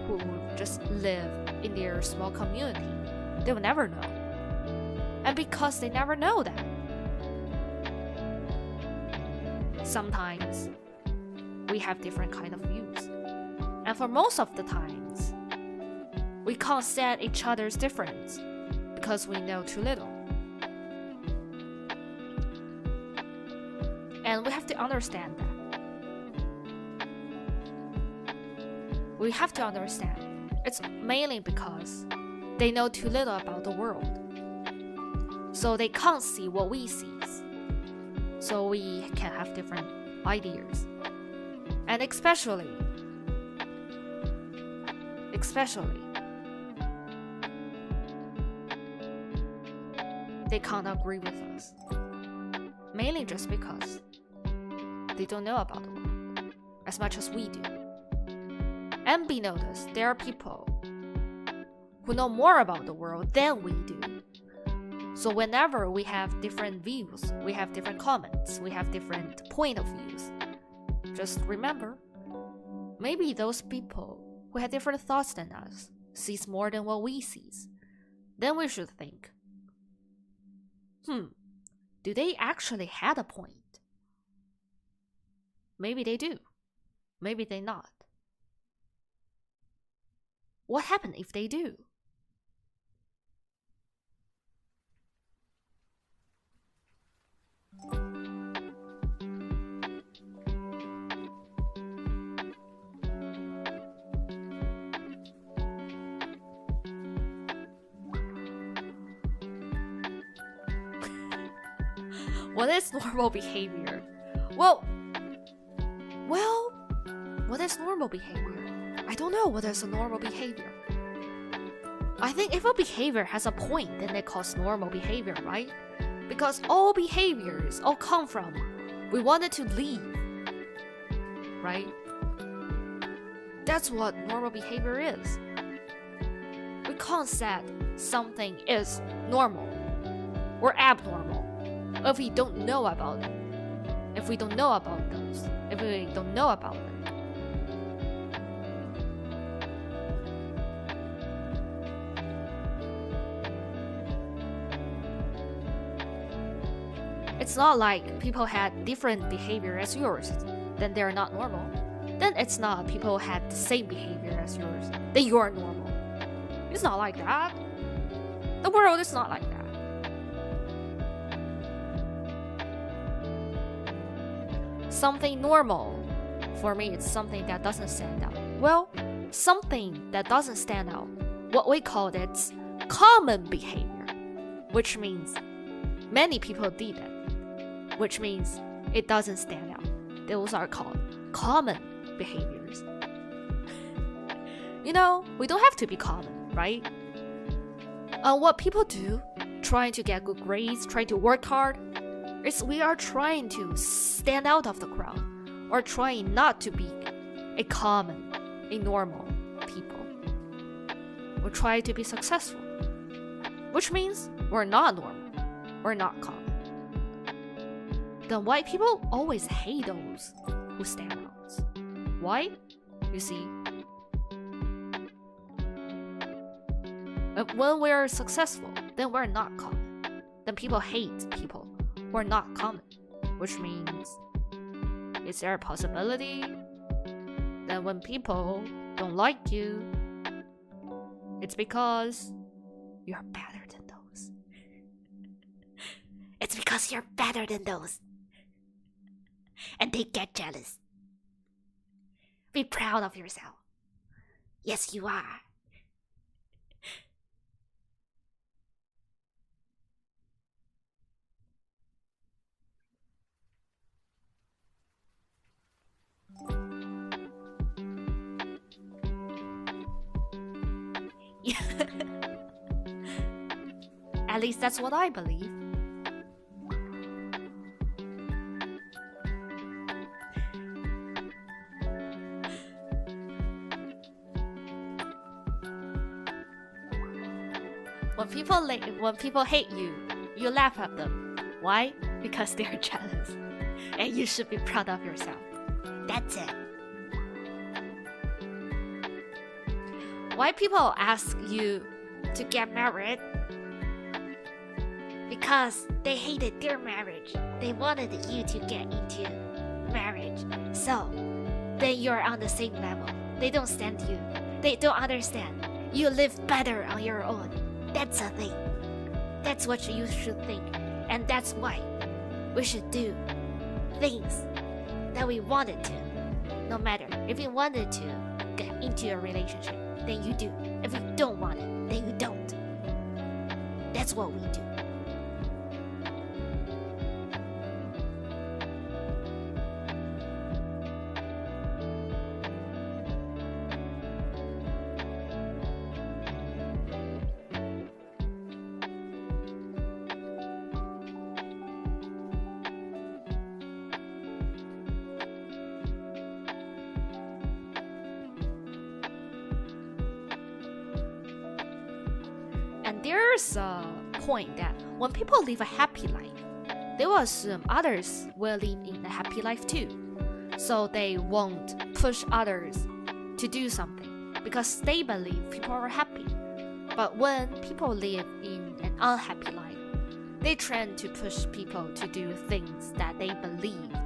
who just live in their small community, they will never know. And because they never know that, sometimes we have different kind of views. And for most of the times, We can't stand each other's difference because we know too little. And we have to understand that. We have to understand it's mainly because they know too little about the world. So they can't see what we see. So we can have different ideas. And especially, they can't agree with us. Mainly just because they don't know about the world as much as we do. And be noticed, there are people who know more about the world than we do. So whenever we have different views, we have different comments, we have different point of views, just remember, maybe those people who have different thoughts than us sees more than what we sees. Then we should think, do they actually have a point? Maybe they do. Maybe they not. What happens if they do? What is normal behavior? Well, what is normal behavior? I don't know what is a normal behavior. I think if a behavior has a point, then it calls normal behavior, right? Because all behaviors all come from we wanted to leave, right? That's what normal behavior is. We can't say something is normal or abnormal if we don't know about it. If we don't know about those. If we don't know about them. It's not like people had different behavior as yours, then they're not normal. Then it's not people had the same behavior as yours, then you're normal. It's not like that. The world is not like that. Something normal, for me, it's something that doesn't stand out. Well, something that doesn't stand out, what we call it common behavior, which means many people did it. Which means it doesn't stand out. Those are called common behaviors. You know, we don't have to be common, right? What people do, trying to get good grades, trying to work hard, is we are trying to stand out of the crowd, or trying not to be a common, a normal people. We try to be successful, which means we're not normal, we're not common. Then white people always hate those who stand out. Why? You see, when we're successful, then we're not common. Then people hate people who are not common, which means, is there a possibility that when people don't like you, it's because you're better than those? It's because you're better than those. And they get jealous. Be proud of yourself. Yes, you are. At least that's what I believe. When people hate you, you laugh at them. Why? Because they're jealous. And you should be proud of yourself. That's it. Why people ask you to get married? Because they hated their marriage. They wanted you to get into marriage. So, then you're on the same level. They don't stand you. They don't understand. You live better on your own. That's a thing. That's what you should think. And that's why we should do things that we wanted to. No matter if you wanted to get into a relationship, then you do. If you don't want it, then you don't. That's what we do. And there's a point that when people live a happy life, they will assume others will live in a happy life too. So they won't push others to do something because they believe people are happy. But when people live in an unhappy life, they tend to push people to do things that they believed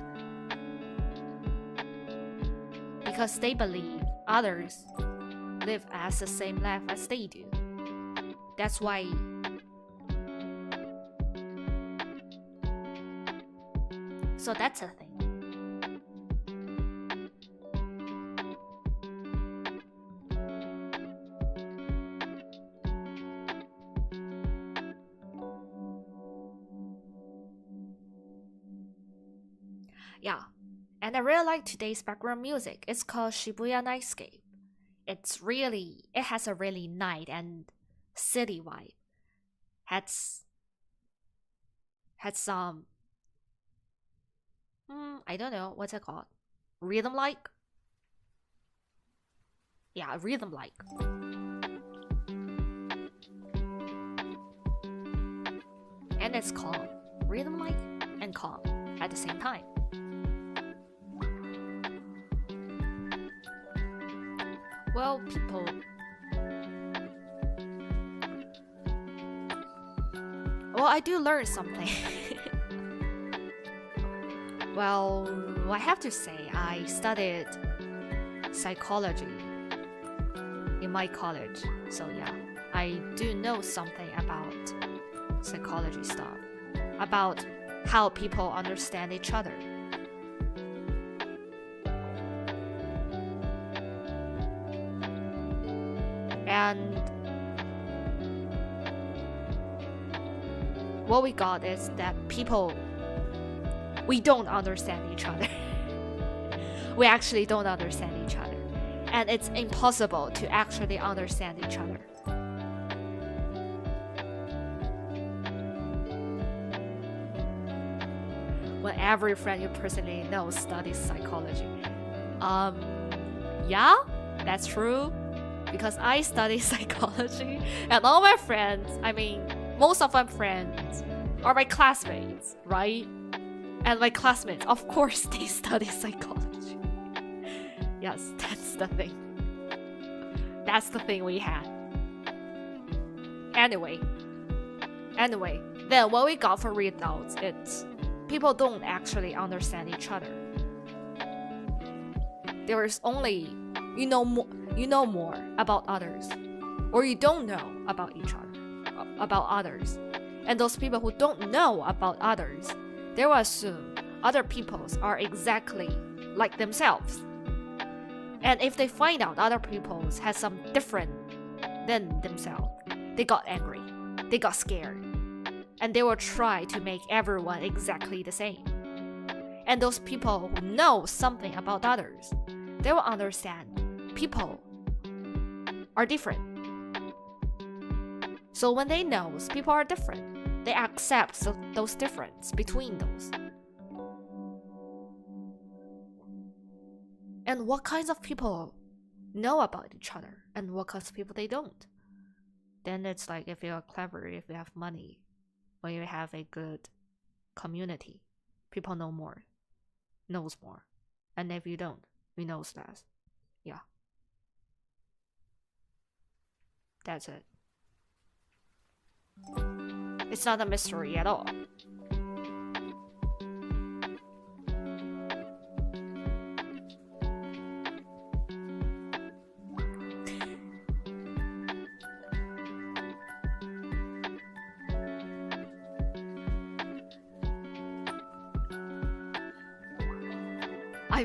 because they believe others live as the same life as they do. That's why so that's a thing. Yeah, and I really like today's background music. It's called Shibuya Nightscape. It has a really night and city vibe. Has some I don't know what's it called, rhythm like. Yeah, rhythm like. And it's calm, rhythm like and calm at the same time. Well, I do learn something. Well, I have to say, I studied psychology in my college. So yeah, I do know something about psychology stuff, about how people understand each other. And what we got is that we don't understand each other. We actually don't understand each other. And it's impossible to actually understand each other. When every friend you personally know studies psychology. Yeah, that's true. Because I study psychology, and all my friends, I mean, most of my friends are my classmates, right? And my classmates, of course, they study psychology. Yes, that's the thing. That's the thing we had. Anyway, then what we got for results, it's people don't actually understand each other. There is only, you know more about others, or you don't know about each other, about others. And those people who don't know about others, they will assume other peoples are exactly like themselves. And if they find out other peoples has some different than themselves, they got angry, they got scared, and they will try to make everyone exactly the same. And those people who know something about others, they will understand people are different. So when they know people are different, they accept those differences between those. And what kinds of people know about each other and what kinds of people they don't? Then it's like if you're clever, if you have money, or you have a good community, people knows more. And if you don't, you knows less. Yeah. That's it. It's not a mystery at all. I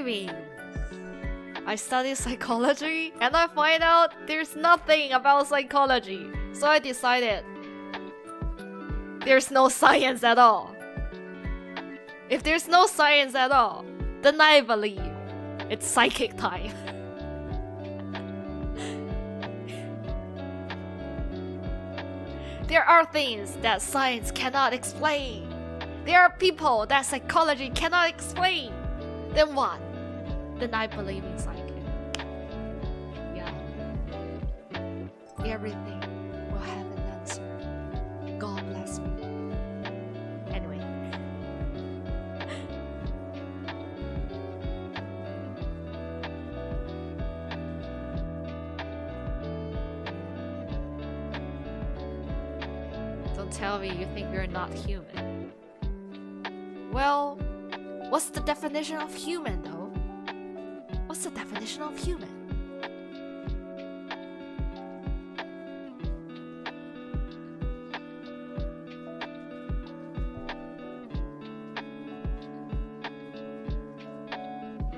mean, I study psychology and I find out there's nothing about psychology. So I decided there's no science at all. If there's no science at all, then I believe it's psychic time. There are things that science cannot explain. There are people that psychology cannot explain. Then what? Then I believe in psychic. Yeah. Everything will have an answer. God bless me. Anyway. Don't tell me you think you're not human. Well, what's the definition of human though? What's the definition of human?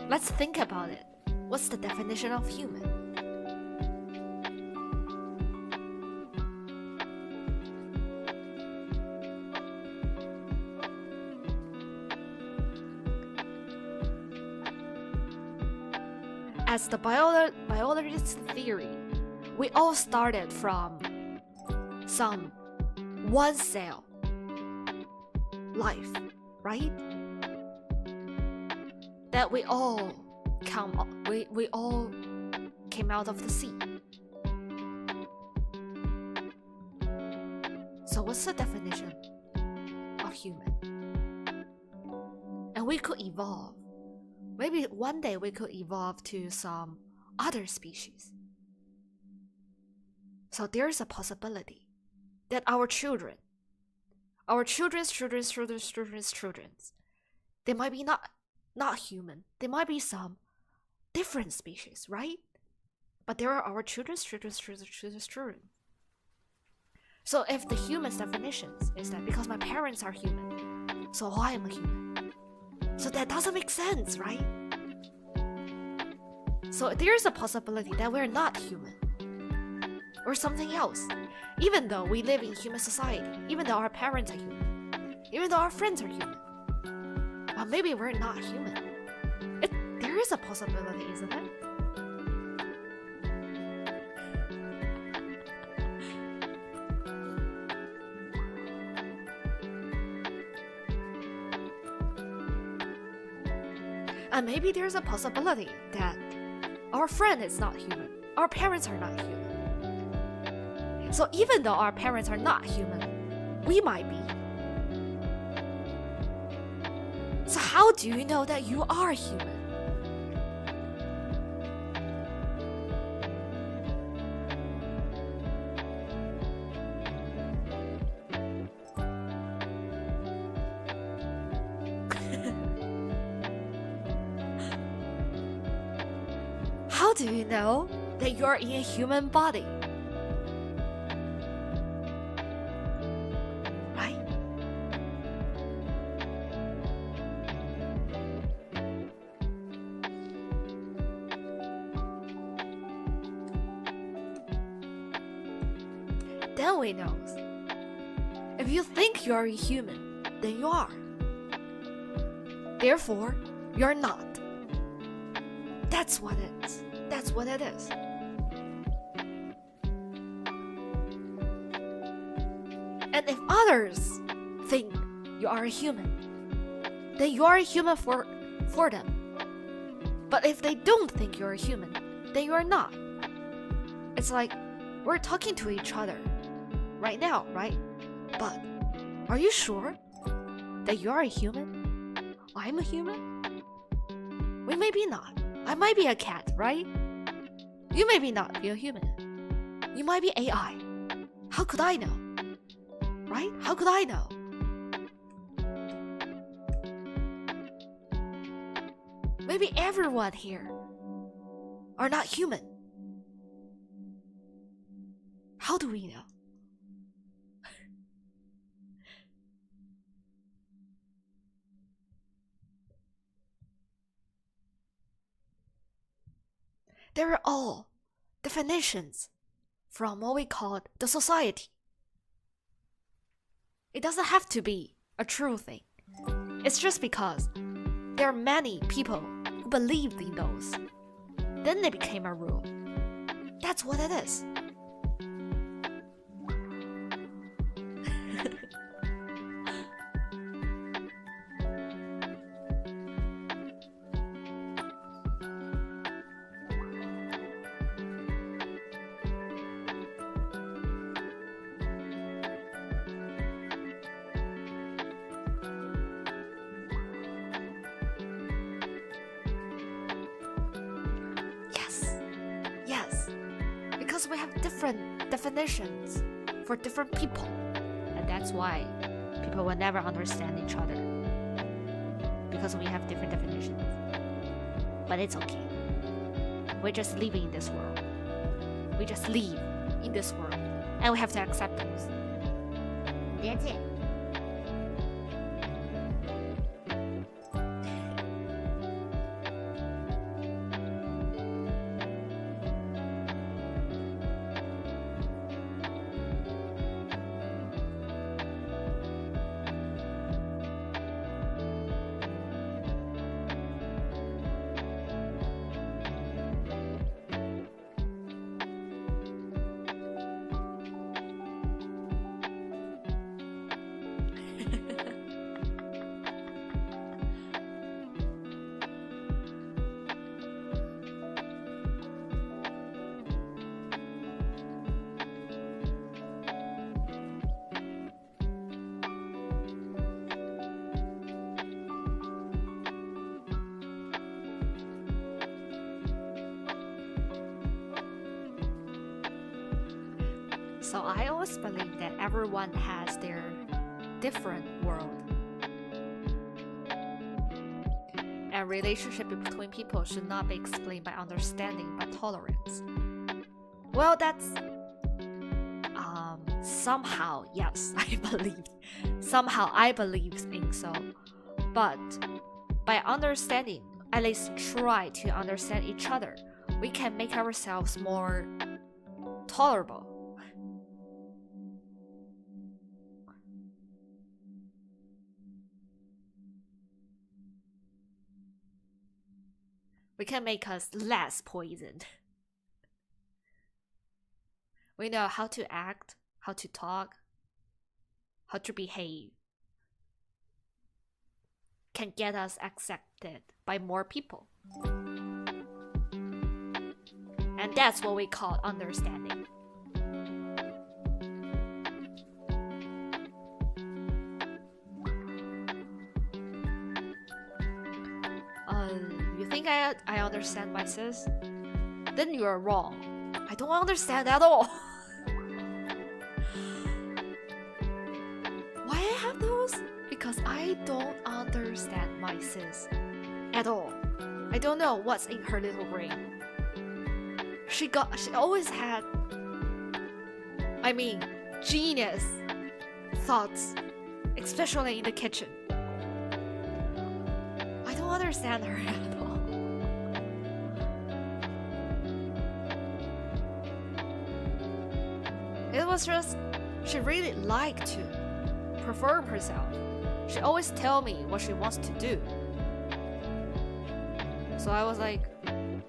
Let's think about it. What's the definition of human? As the biologist's theory, we all started from some one cell life, right? That we all we all came out of the sea. So what's the definition of human? And we could evolve. Maybe one day we could evolve to some other species. So there's a possibility that our children's children, they might be not human. They might be some different species, right? But there are our children's children. So if the human's definitions is that because my parents are human, so I am a human. So that doesn't make sense, right? So there's a possibility that we're not human. Or something else. Even though we live in human society, even though our parents are human, even though our friends are human. But maybe we're not human. There is a possibility, isn't it? And maybe there's a possibility that our friend is not human. Our parents are not human. So even though our parents are not human, we might be. So how do you know that you are human? How do you know that you're in a human body? Right? Then we know. If you think you're a human, then you are. Therefore, you're not. That's what it is. That's what it is. And if others think you are a human, then you are a human for them. But if they don't think you're a human, then you are not. It's like we're talking to each other right now, right? But are you sure that you are a human? I'm a human? We may be not. I might be a cat, right? You may be not be a human. You might be AI. How could I know? Right? How could I know? Maybe everyone here are not human. How do we know? They're all definitions from what we call the society. It doesn't have to be a true thing. It's just because there are many people who believed in those. Then they became a rule. That's what it is. Yes, because we have different definitions for different people, and that's why people will never understand each other, because we have different definitions. But it's okay. We're just living in this world. We just live in this world, and we have to accept those. That's it. So I always believe that everyone has their different world. And relationship between people should not be explained by understanding but tolerance. Well, that's somehow, yes, I believe. Somehow I believe in so. But by understanding, at least try to understand each other, we can make ourselves more tolerable. We can make us less poisoned. We know how to act, how to talk, how to behave. Can get us accepted by more people. And that's what we call understanding. You think I understand my sis? Then you are wrong. I don't understand at all. Why I have those? Because I don't understand my sis at all. I don't know what's in her little brain. She always had, genius thoughts, especially in the kitchen. I don't understand her at all. It was just, she really liked to perform herself. She always tell me what she wants to do. So I was like,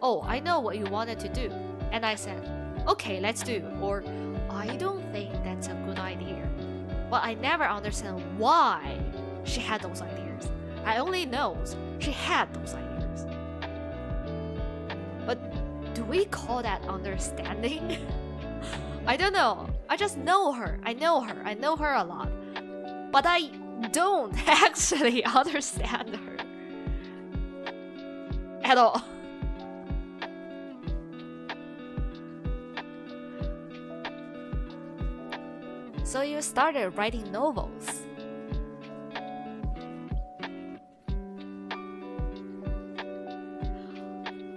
oh, I know what you wanted to do. And I said, okay, let's do. Or, I don't think that's a good idea. But I never understand why she had those ideas. I only know she had those ideas. But do we call that understanding? I don't know. I just know her. I know her a lot. But I don't actually understand her at all. So you started writing novels.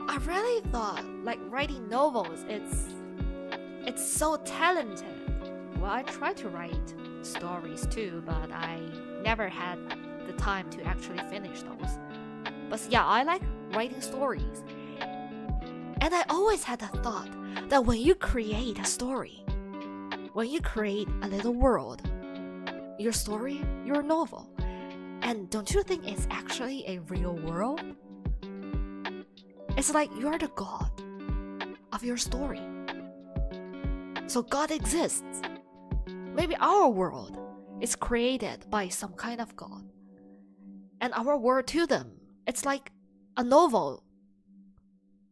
I really thought writing novels, it's so talented. Well, I tried to write stories too, but I never had the time to actually finish those. But yeah, I like writing stories. And And I always had the thought that when you create a story, when you create a little world, your story, your novel, and don't you think it's actually a real world? It's like you're the god of your story. So God exists. Maybe our world is created by some kind of god. And our world to them, it's like a novel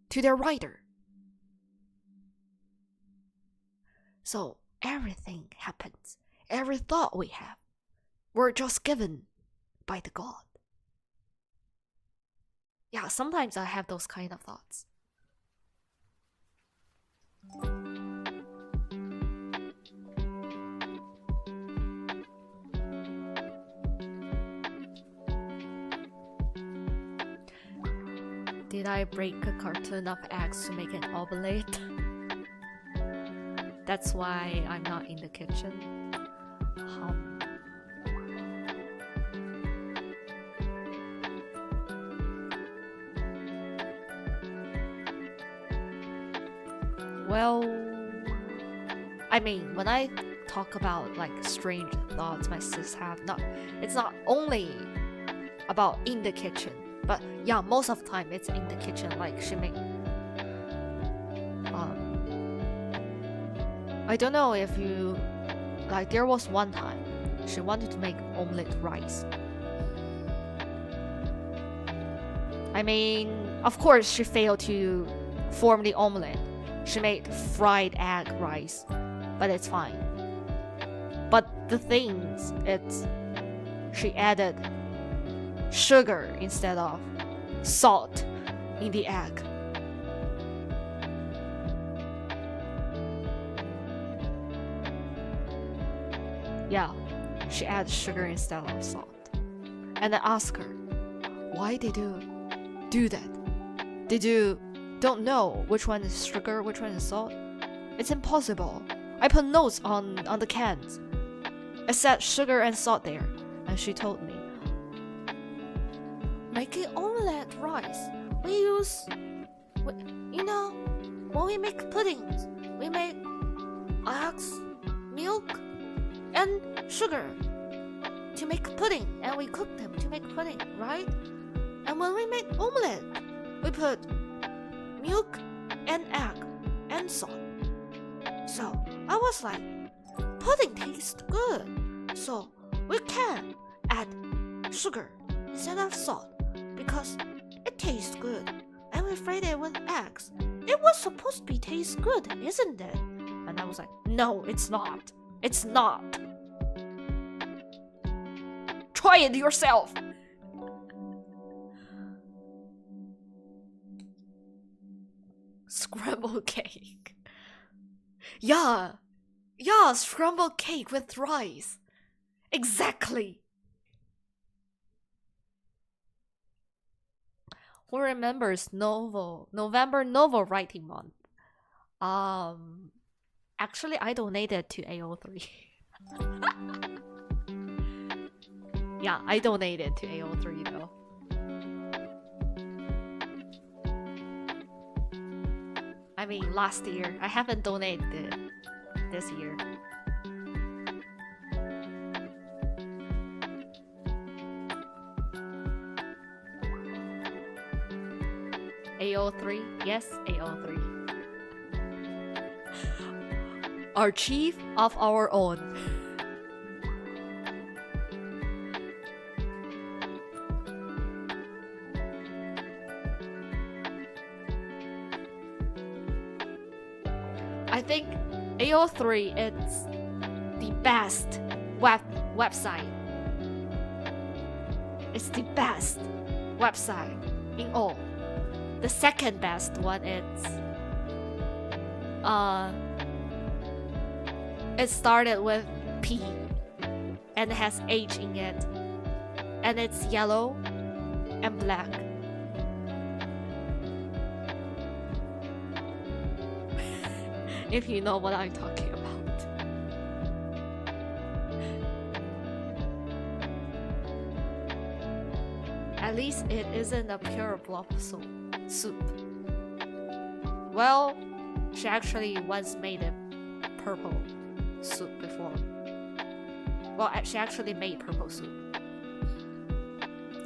to their writer. So everything happens. Every thought we have, we're just given by the God. Yeah, sometimes I have those kind of thoughts. Did I break a carton of eggs to make an omelette? That's why I'm not in the kitchen. Well, I mean, when I talk about like strange thoughts my sis have, it's not only about in the kitchen, but yeah, most of the time it's in the kitchen. Like she make I don't know if you like, there was one time she wanted to make omelette rice. I mean, of course she failed to form the omelette. She made fried egg rice, but it's fine. But the things, she added sugar instead of salt in the egg. Yeah, she added sugar instead of salt. And I asked her, why did you do that? Did you don't know which one is sugar, which one is salt? It's impossible. I put notes on the cans. I said sugar and salt there, and she told me, making omelette rice, we use, when we make puddings, we make eggs, milk, and sugar to make pudding, and we cook them to make pudding, right? And when we make omelette, we put milk and egg and salt. So I was like, pudding tastes good, so we can add sugar instead of salt because it tastes good, and we fried it with eggs. It was supposed to be taste good, isn't it? And I was like, no, it's not. It's not. Try it yourself. Scrambled cake. Yeah, scrambled cake with rice. Exactly. Who remembers November novel writing month? Actually, I donated to AO3. Yeah, I donated to AO3 though. I mean, last year. I haven't donated this year. AO3? Yes, AO3. Our chief of our own. I think AO3 is the best website. It's the best website in all. The second best one is it started with P and it has H in it, and it's yellow and black. If you know what I'm talking about. At least it isn't a pure blob soup. Well, she actually once made a purple soup before. Well, she actually made purple soup.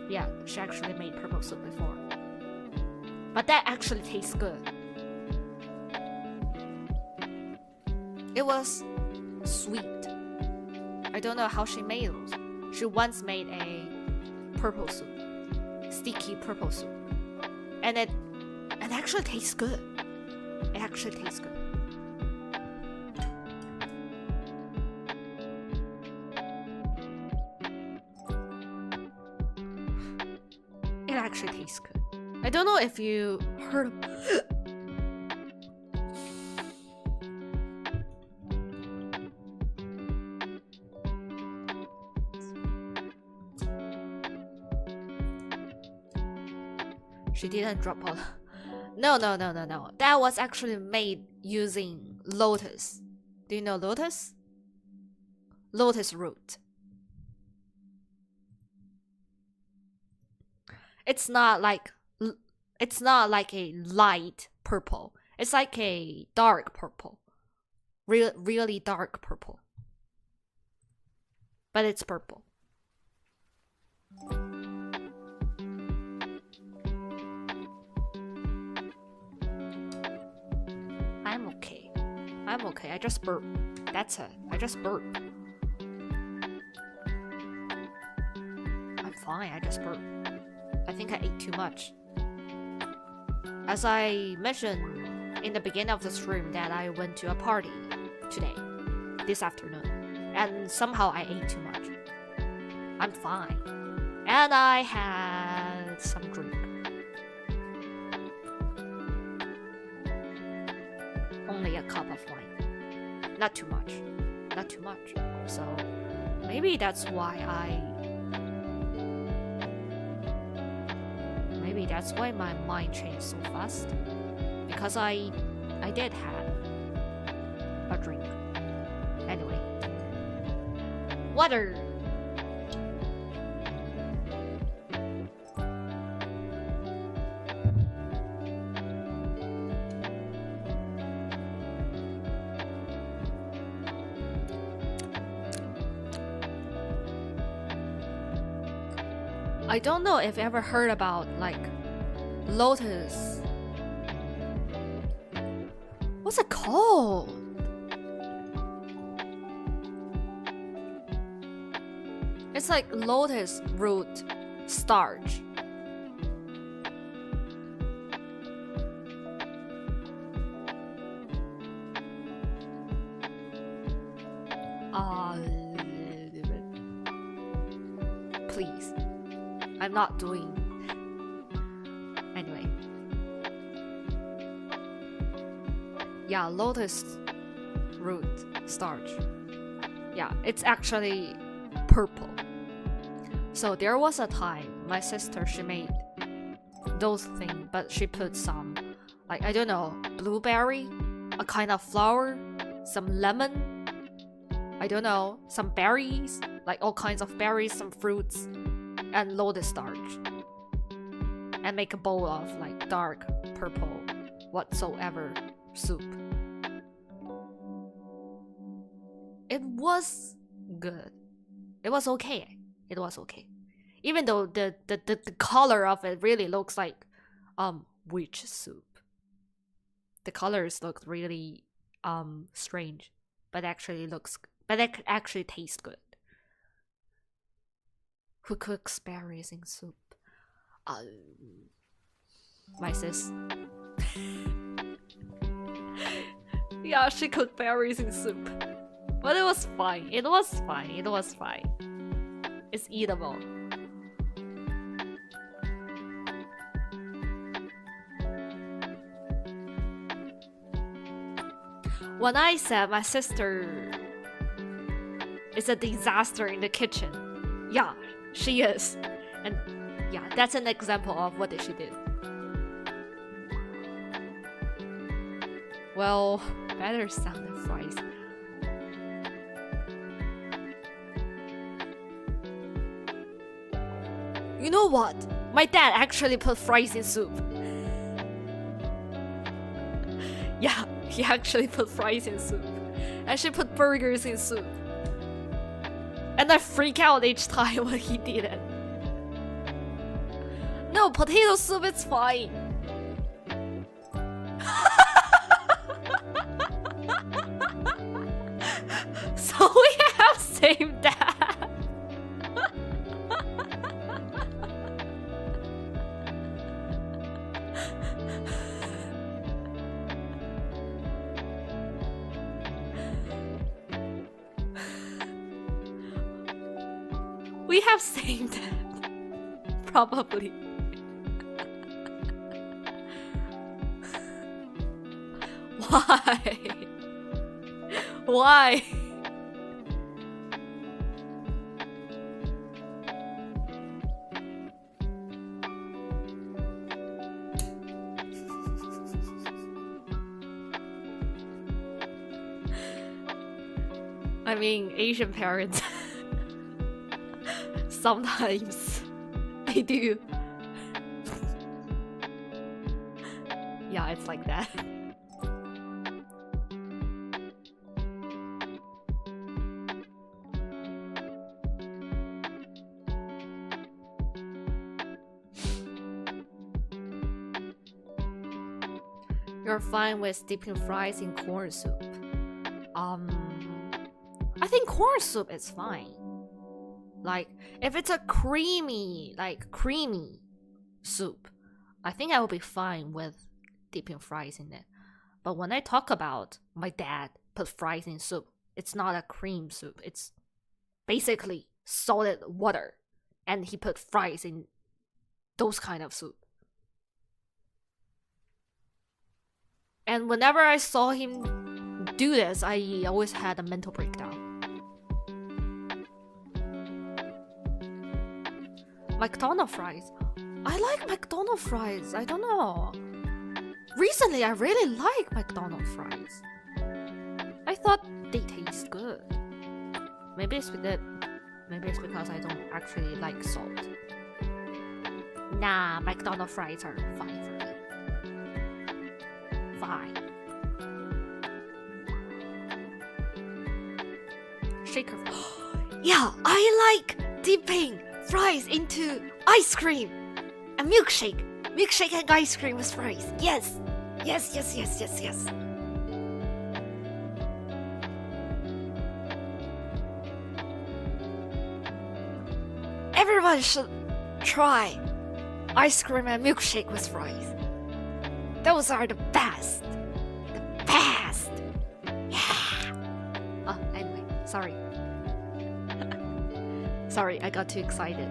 Yeah, she actually made purple soup before. But that actually tastes good. It was sweet. I don't know how she made those. She once made a purple soup. Sticky purple soup. And it actually tastes good. It actually tastes good. It actually tastes good. I don't know if you heard of She didn't drop all. No. That was actually made using lotus. Do you know lotus? Lotus root. It's not like a light purple. It's like a dark purple. Really dark purple. But it's purple. I'm okay. I just burped. That's it. I just burped. I'm fine. I just burped. I think I ate too much. As I mentioned in the beginning of the stream that I went to a party today, this afternoon, and somehow I ate too much. I'm fine. And I had some drink. Only a cup of wine. Not too much. Not too much. So maybe that's why my mind changed so fast. Because I did have a drink. Anyway. Water. I don't know if you ever heard about like lotus. What's it called? It's like lotus root starch. Please. I'm not doing. Anyway. Yeah, lotus root starch. Yeah, it's actually purple. So there was a time my sister, she made those things, but she put some, like, I don't know, blueberry, a kind of flower, some lemon, I don't know, some berries, like all kinds of berries, some fruits, and lotus starch, and make a bowl of like dark purple whatsoever soup. It was good. It was okay. It was okay. Even though the color of it really looks like witch soup. The colors look really strange, but it actually tastes good. Who cooks berries in soup? My sis. Yeah, she cooked berries in soup. But it was fine. It was fine. It was fine. It's eatable. When I said my sister is a disaster in the kitchen, yeah, she is. And yeah, that's an example of what she did. Well, better sound than fries. You know what? My dad actually put fries in soup. he actually put fries in soup. And she put burgers in soup. And I freak out each time when he did it. No, potato soup is fine. So we have same dad. We have same dad. Probably. Why? Why? I mean, Asian parents sometimes they do. Yeah, it's like that. You're fine with dipping fries in corn soup. I think corn soup is fine. Like, if it's a creamy soup, I think I will be fine with dipping fries in it. But when I talk about my dad put fries in soup, it's not a cream soup. It's basically solid water. And he put fries in those kind of soup. And whenever I saw him do this, I always had a mental breakdown. McDonald's fries. I like McDonald's fries. I don't know. Recently, I really like McDonald's fries. I thought they taste good. Maybe it's because I don't actually like salt. Nah, McDonald's fries are fine for me. Fine. Shaker. Yeah, I like dipping fries into ice cream and milkshake. Milkshake and ice cream with fries. Yes. Yes. Everyone should try ice cream and milkshake with fries. Those are the best. The best. Yeah. Oh, anyway, sorry. Sorry, I got too excited.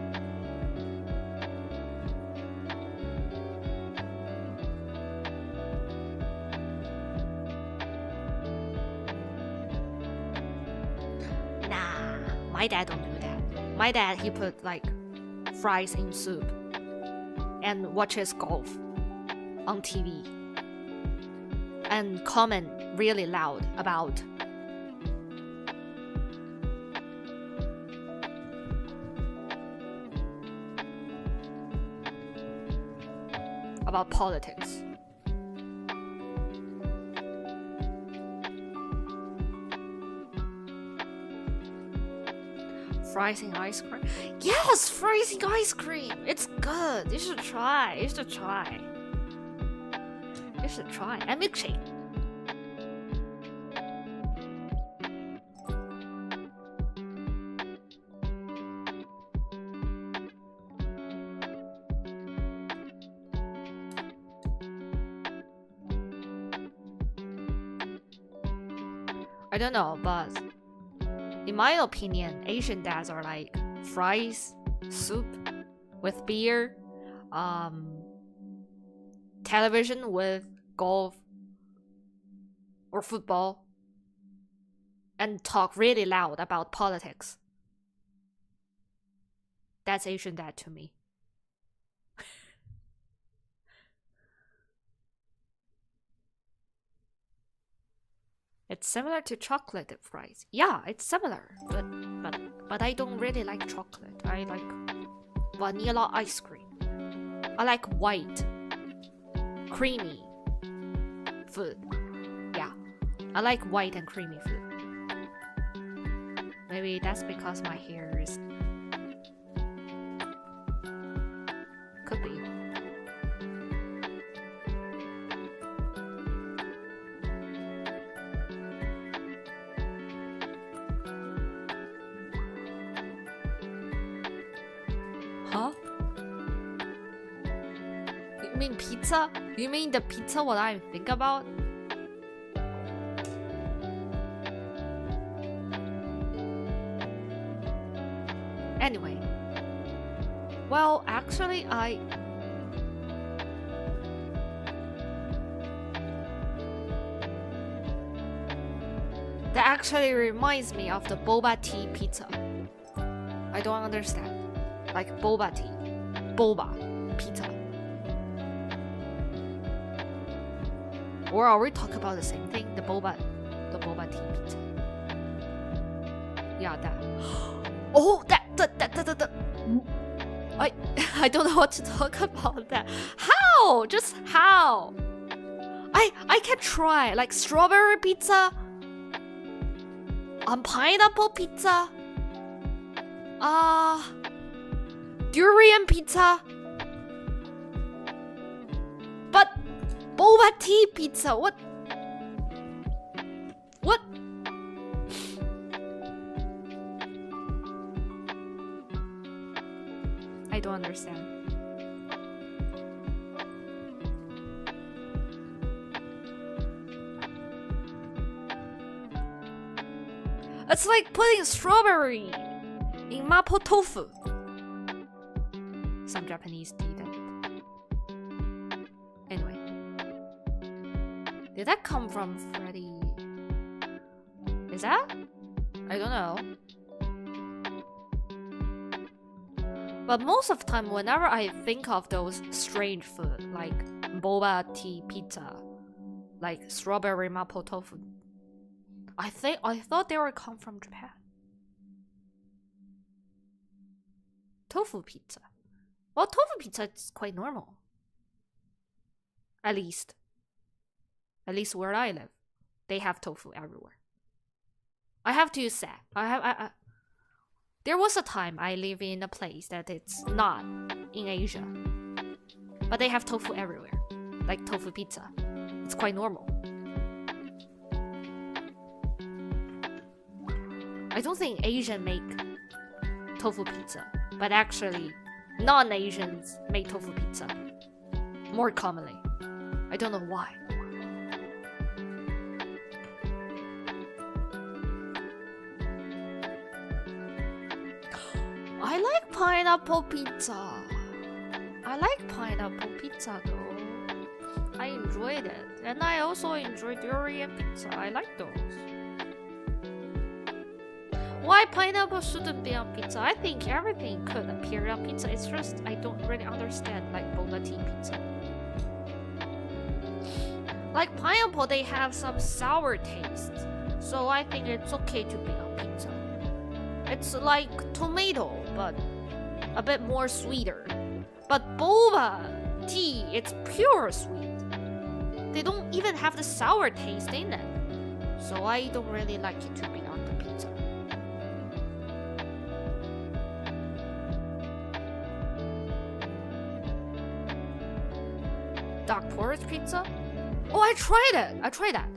Nah, my dad don't do that. My dad, he put like fries in soup and watches golf on TV and comment really loud about politics. Fries in ice cream? Yes, fries in ice cream. It's good. You should try. And milkshake. I don't know, but in my opinion, Asian dads are like fries, soup with beer, television with golf or football, and talk really loud about politics. That's Asian dad to me. It's similar to chocolate fries. Yeah, it's similar, but I don't really like chocolate. I like vanilla ice cream. I like white, creamy food. Yeah. I like white and creamy food. Maybe that's because my hair is... Could be. Huh? You mean pizza? You mean the pizza what I think about? Anyway, well, actually, that actually reminds me of the boba tea pizza. I don't understand. Like boba tea. Boba pizza. Or are we talking about the same thing? The boba tea pizza. Yeah, that. Oh, that. I don't know what to talk about that. How? Just how? I can try like strawberry pizza, pineapple pizza, durian pizza, but boba tea pizza. What? I don't understand. It's like putting strawberry in mapo tofu. Some Japanese do that. Anyway. Did that come from Freddy? Is that? I don't know. But most of the time, whenever I think of those strange food, like boba tea pizza, like strawberry mapo tofu, I thought they would come from Japan. Tofu pizza. Well, tofu pizza is quite normal. At least where I live, they have tofu everywhere. I have to say, there was a time I live in a place that it's not in Asia, but they have tofu everywhere, like tofu pizza. It's quite normal. I don't think Asians make tofu pizza, but actually non-Asians make tofu pizza more commonly. I don't know why. I like pineapple pizza. I like pineapple pizza though. I enjoyed it. And I also enjoy durian pizza. I like those. Why pineapple shouldn't be on pizza? I think everything could appear on pizza. It's just I don't really understand like boba tea pizza. Like pineapple, they have some sour taste. So I think it's okay to be on pizza. It's like tomato, but a bit more sweeter. But boba tea, it's pure sweet. They don't even have the sour taste in it. So I don't really like it to be on the pizza. Dark forest pizza? Oh, I tried it. I tried that.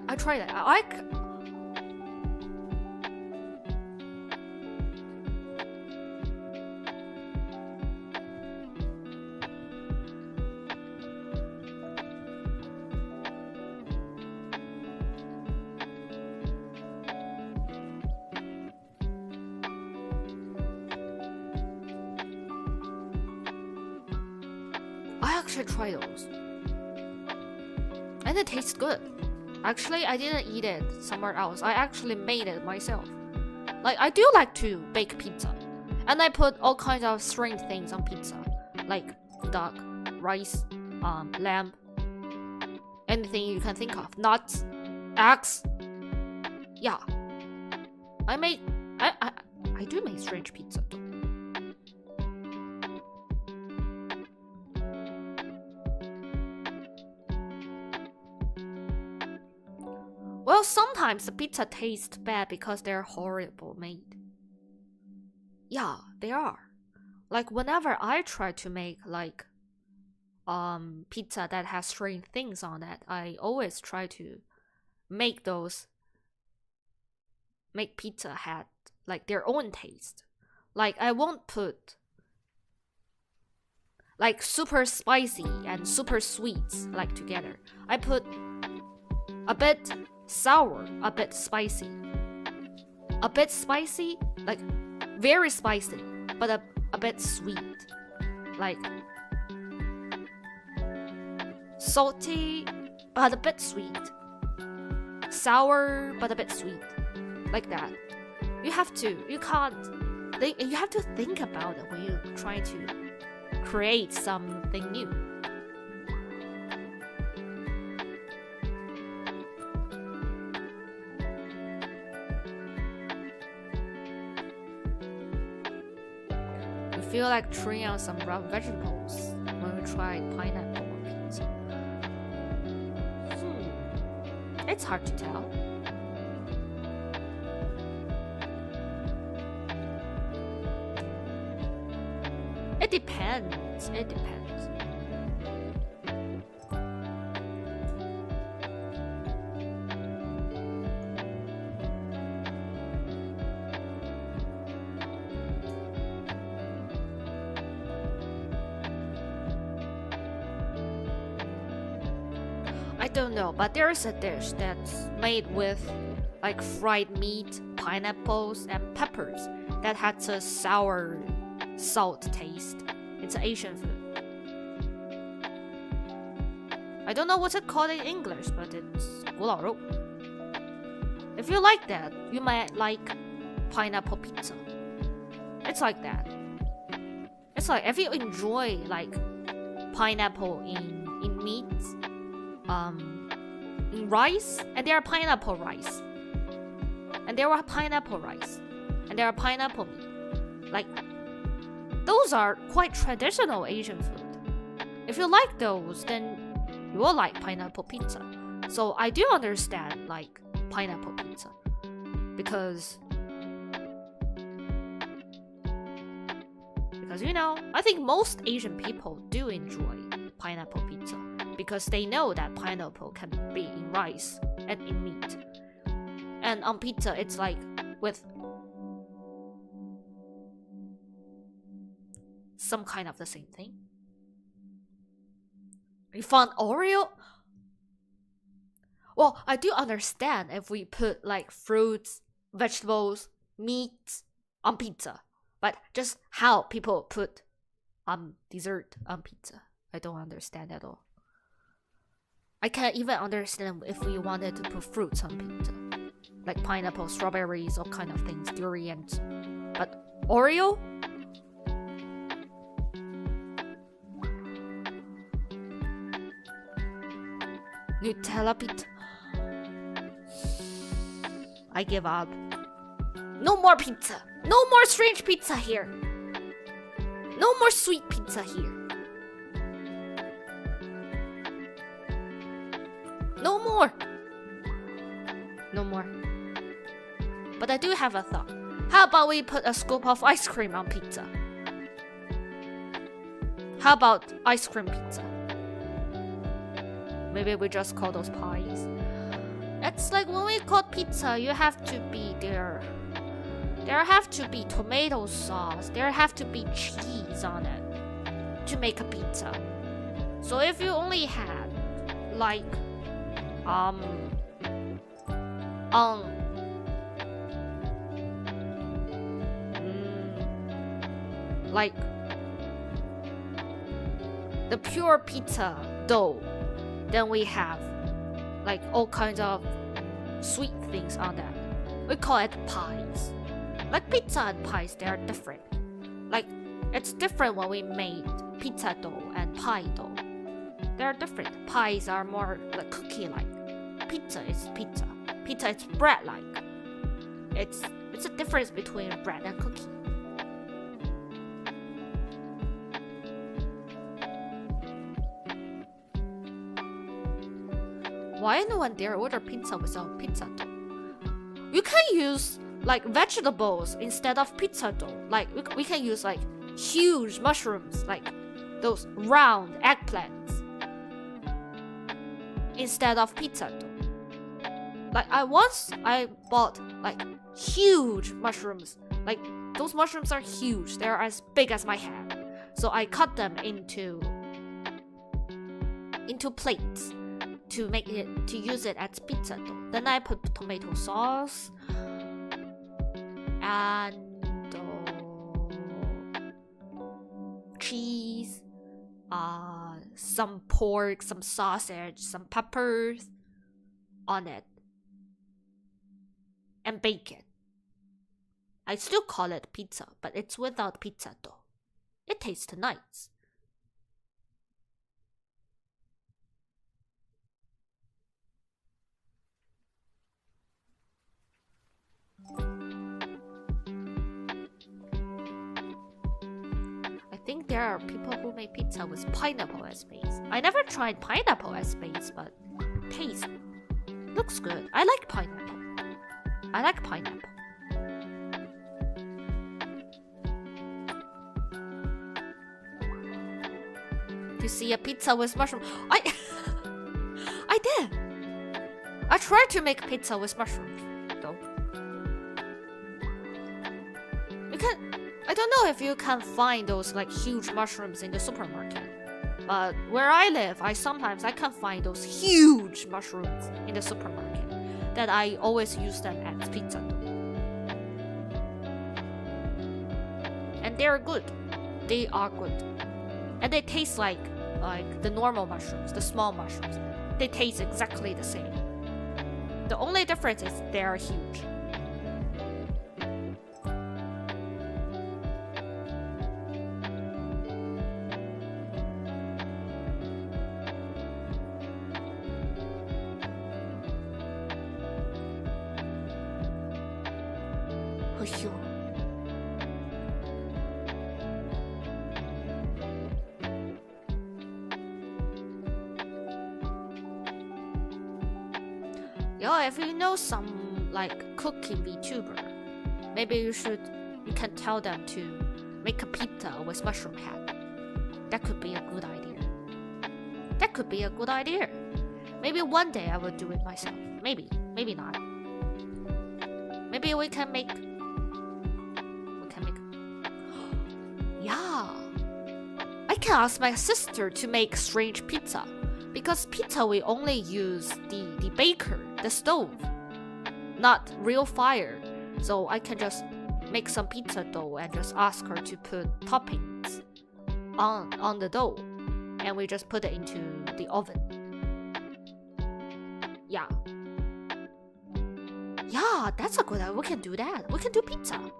I tried it. I actually tried those. And it tastes good. Actually, I didn't eat it somewhere else. I actually made it myself. Like, I do like to bake pizza. And I put all kinds of strange things on pizza. Like duck, rice, lamb. Anything you can think of. Nuts, eggs. Yeah. I do make strange pizza though. Well, sometimes the pizza tastes bad because they're horrible made. Yeah, they are. Like whenever I try to make like pizza that has strange things on it, I always try to make pizza had like their own taste. Like I won't put like super spicy and super sweets like together. I put a bit sour, a bit spicy, like very spicy, but a bit sweet, like salty but a bit sweet, sour but a bit sweet, like that. You have to think about it when you try to create something new. You feel like trying out some raw vegetables when we tried pineapple on pizza. It's hard to tell. It depends. I don't know, but there is a dish that's made with like fried meat, pineapples, and peppers that has a sour salt taste. It's Asian food. I don't know what's it called in English, but it's 古老肉. If you like that, you might like pineapple pizza. It's like that. It's like if you enjoy like pineapple in meat, in rice, and there are pineapple rice, and there are pineapple rice, and there are pineapple meat. Like those are quite traditional Asian food. If you like those, then you will like pineapple pizza. So I do understand like pineapple pizza because you know, I think most Asian people do enjoy pineapple pizza because they know that pineapple can be in rice and in meat. And on pizza, it's like with some kind of the same thing. You found Oreo? Well, I do understand if we put like fruits, vegetables, meat on pizza. But just how people put dessert on pizza, I don't understand at all. I can't even understand if we wanted to put fruits on pizza, like pineapple, strawberries, all kind of things, durians. But Oreo? Nutella pizza? I give up. No more pizza. No more strange pizza here. No more sweet pizza here. No more. No more. But I do have a thought. How about we put a scoop of ice cream on pizza? How about ice cream pizza? Maybe we just call those pies. It's like when we call pizza, you have to be there. There have to be tomato sauce. There have to be cheese on it to make a pizza. So if you only had like like the pure pizza dough, then we have like all kinds of sweet things on that. We call it pies. Like pizza and pies, they are different. Like it's different when we made pizza dough and pie dough. They are different. Pies are more like cookie-like. Pizza is pizza. Pizza is bread-like. It's a difference between bread and cookie. why no one dare order pizza without pizza dough? You can use like vegetables instead of pizza dough. Like we can use like huge mushrooms, like those round eggplants, instead of pizza dough. Like I bought like huge mushrooms. Like those mushrooms are huge. They're as big as my head. So I cut them into plates to use it as pizza dough. Then I put tomato sauce and cheese, some pork, some sausage, some peppers on it, and bake it. I still call it pizza, but it's without pizza dough. It tastes nice. I think there are people who make pizza with pineapple as base. I never tried pineapple as base, but taste looks good. I like pineapple. You see a pizza with mushroom. I did. I tried to make pizza with mushrooms, though. I don't know if you can find those like huge mushrooms in the supermarket. But where I live, I can find those huge mushrooms in the supermarket that I always use them as pizza dough. And they're good. They are good. And they taste like the normal mushrooms, the small mushrooms. They taste exactly the same. The only difference is they are huge. Yo, if you know some like cooking VTuber, maybe you can tell them to make a pizza with mushroom head. That could be a good idea. Maybe one day I will do it myself. Maybe not. Maybe we can make. Yeah. I can ask my sister to make strange pizza. Because pizza we only use the baker, the stove, not real fire. So I can just make some pizza dough and just ask her to put toppings on the dough. And we just put it into the oven. Yeah. Yeah, that's a good idea. We can do that. We can do pizza.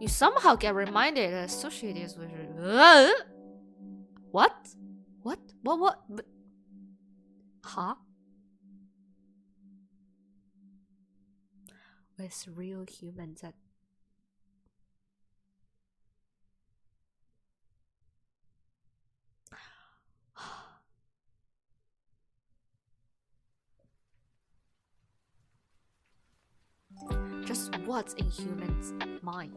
You somehow get reminded that sushi is with What? But, huh? With real humans that just what's in humans' mind?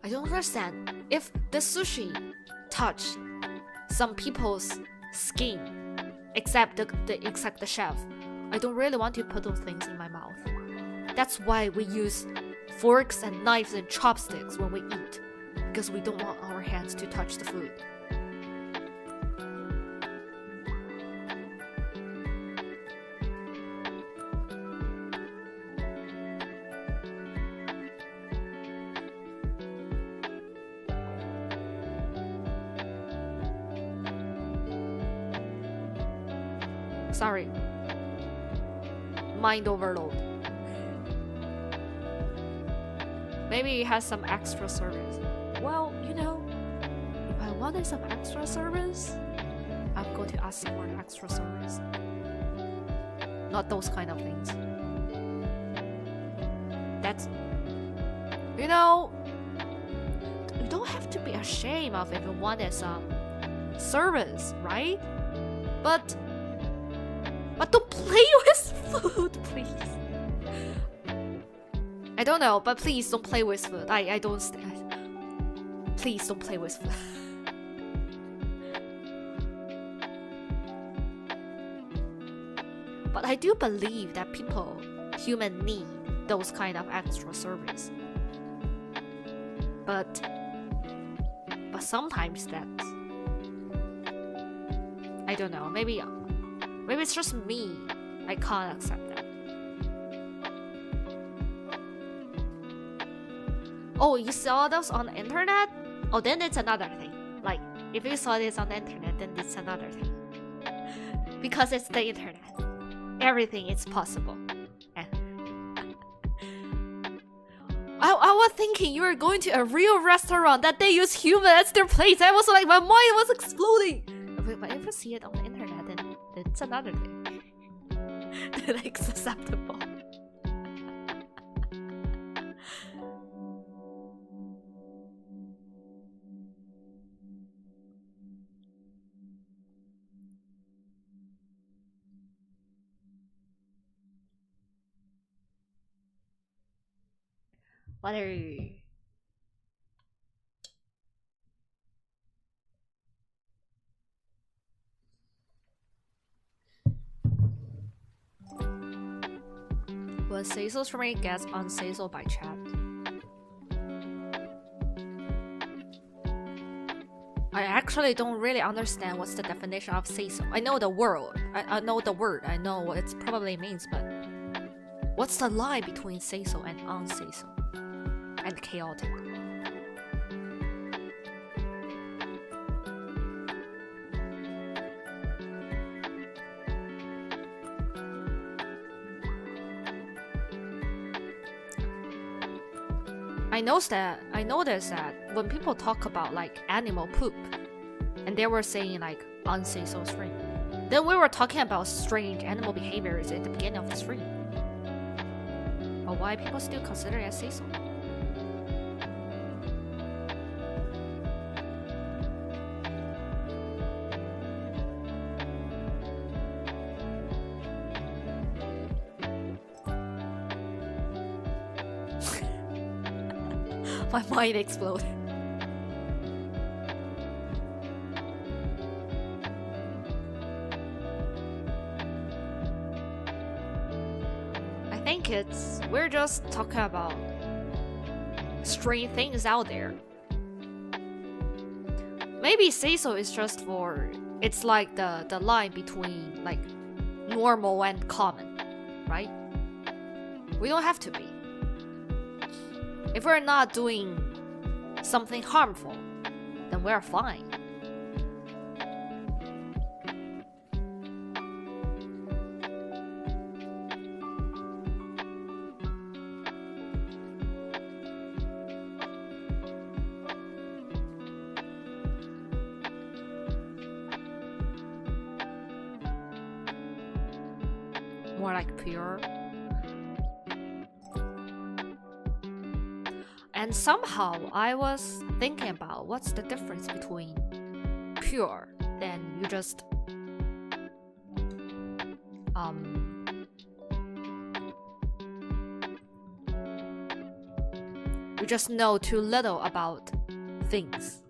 I don't understand. If the sushi touched some people's skin, except the chef, I don't really want to put those things in my mouth. That's why we use forks and knives and chopsticks when we eat, because we don't want our hands to touch the food. Sorry. Mind overload. Maybe it has some extra service. Well, you know, if I wanted some extra service, I'm going to ask for an extra service. Not those kind of things. That's, you know, you don't have to be ashamed of if you want as a service, right? But don't play with food, please. I don't know, but please don't play with food. I don't please don't play with food. But I do believe that human need those kind of extra service. But sometimes that's, I don't know, maybe it's just me. I can't accept that. Oh, you saw those on the internet? Oh, then it's another thing. Like, if you saw this on the internet, then it's another thing. Because it's the internet. Everything is possible. I was thinking you were going to a real restaurant that they use human as their plates. I was like, my mind was exploding. But if you see it on the internet, then it's another thing. Then it's acceptable. What are you? When Cecil's roommate gets on Cecil by chat. I actually don't really understand what's the definition of Cecil. I know the word. I know the word. I know what it probably means, but what's the line between Cecil and un-Cecil? And chaotic. I noticed that when people talk about like animal poop, and they were saying like un-Cecil stream, then we were talking about strange animal behaviors at the beginning of the stream. But why people still consider it as Cecil? My mind exploded. I think we're just talking about strange things out there. Maybe Cecil is just for, it's like the line between like normal and common, right? We don't have to be. If we're not doing something harmful, then we're fine. More like pure. And somehow I was thinking about what's the difference between pure, then you just know too little about things.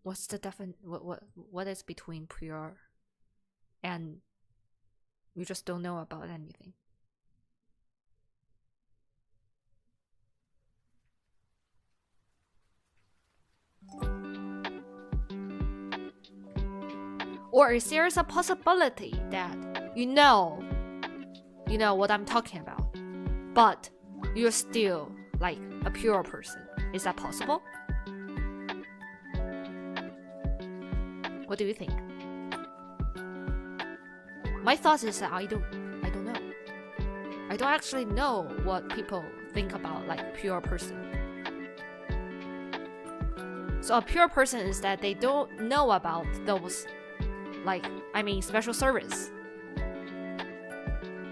What's the what is between pure and you just don't know about anything? Or is there a possibility that you know what I'm talking about, but you're still like a pure person? Is that possible? What do you think? My thoughts is that I don't know. I don't actually know what people think about like pure person. So a pure person is that they don't know about those, special service.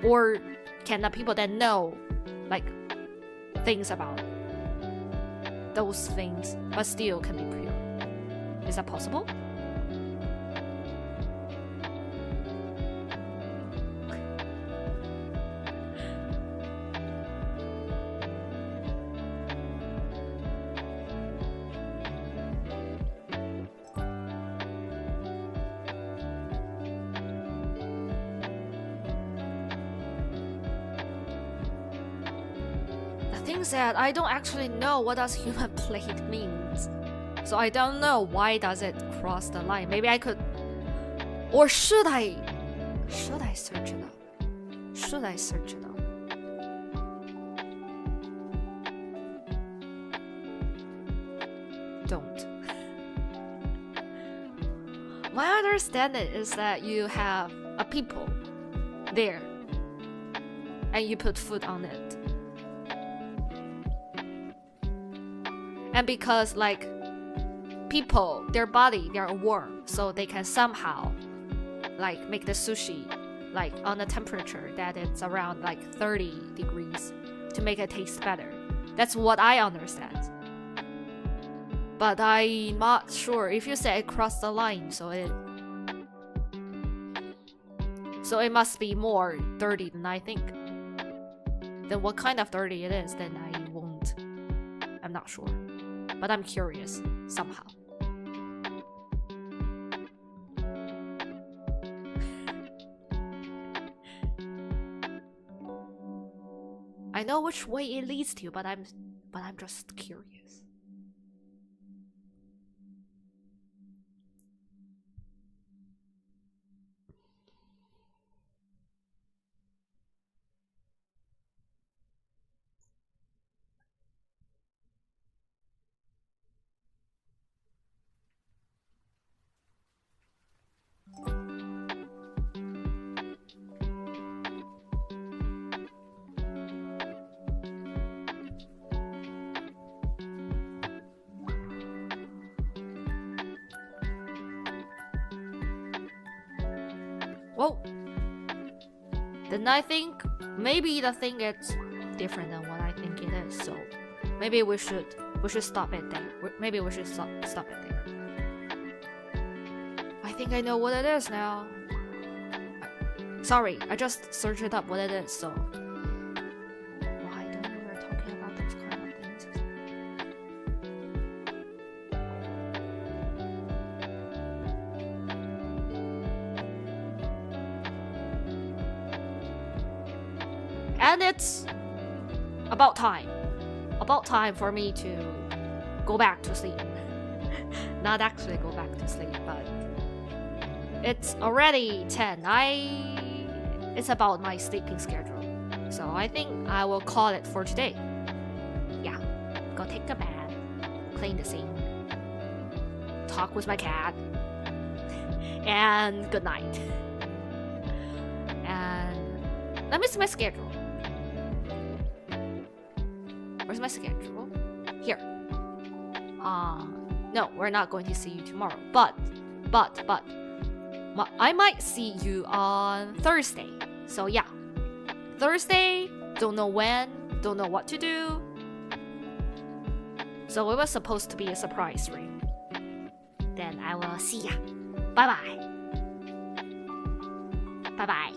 Or can the people that know, things about those things, but still can be pure? Is that possible? Things that I don't actually know what does human plate means. So I don't know why does it cross the line. Maybe I could, or should I search it up? Should I search it up? Don't. My understanding is that you have a people there and you put food on it. And because people, their body, they're warm, so they can somehow make the sushi on a temperature that it's around 30 degrees to make it taste better. That's what I understand. But I'm not sure if you say it crossed the line, so it must be more dirty than I think. Then what kind of dirty it is, then I'm not sure. But I'm curious, somehow. I know which way it leads to, but I'm just curious. Well, then I think maybe the thing is different than what I think it is. So maybe we should stop it there. Maybe we should stop it there. I think I know what it is now. Sorry, I just searched it up what it is. So why don't we were talking about those kind of things? And it's about time for me to go back to sleep. Not actually go back to sleep, but it's already 10. It's about my sleeping schedule. So I think I will call it for today. Yeah, go take a bath, clean the sink, talk with my cat, and good night. And let me see my schedule. Where's my schedule? Here. No, we're not going to see you tomorrow. But I might see you on Thursday. So yeah, Thursday, don't know when, don't know what to do. So it was supposed to be a surprise stream. Then I will see ya. Bye bye. Bye bye.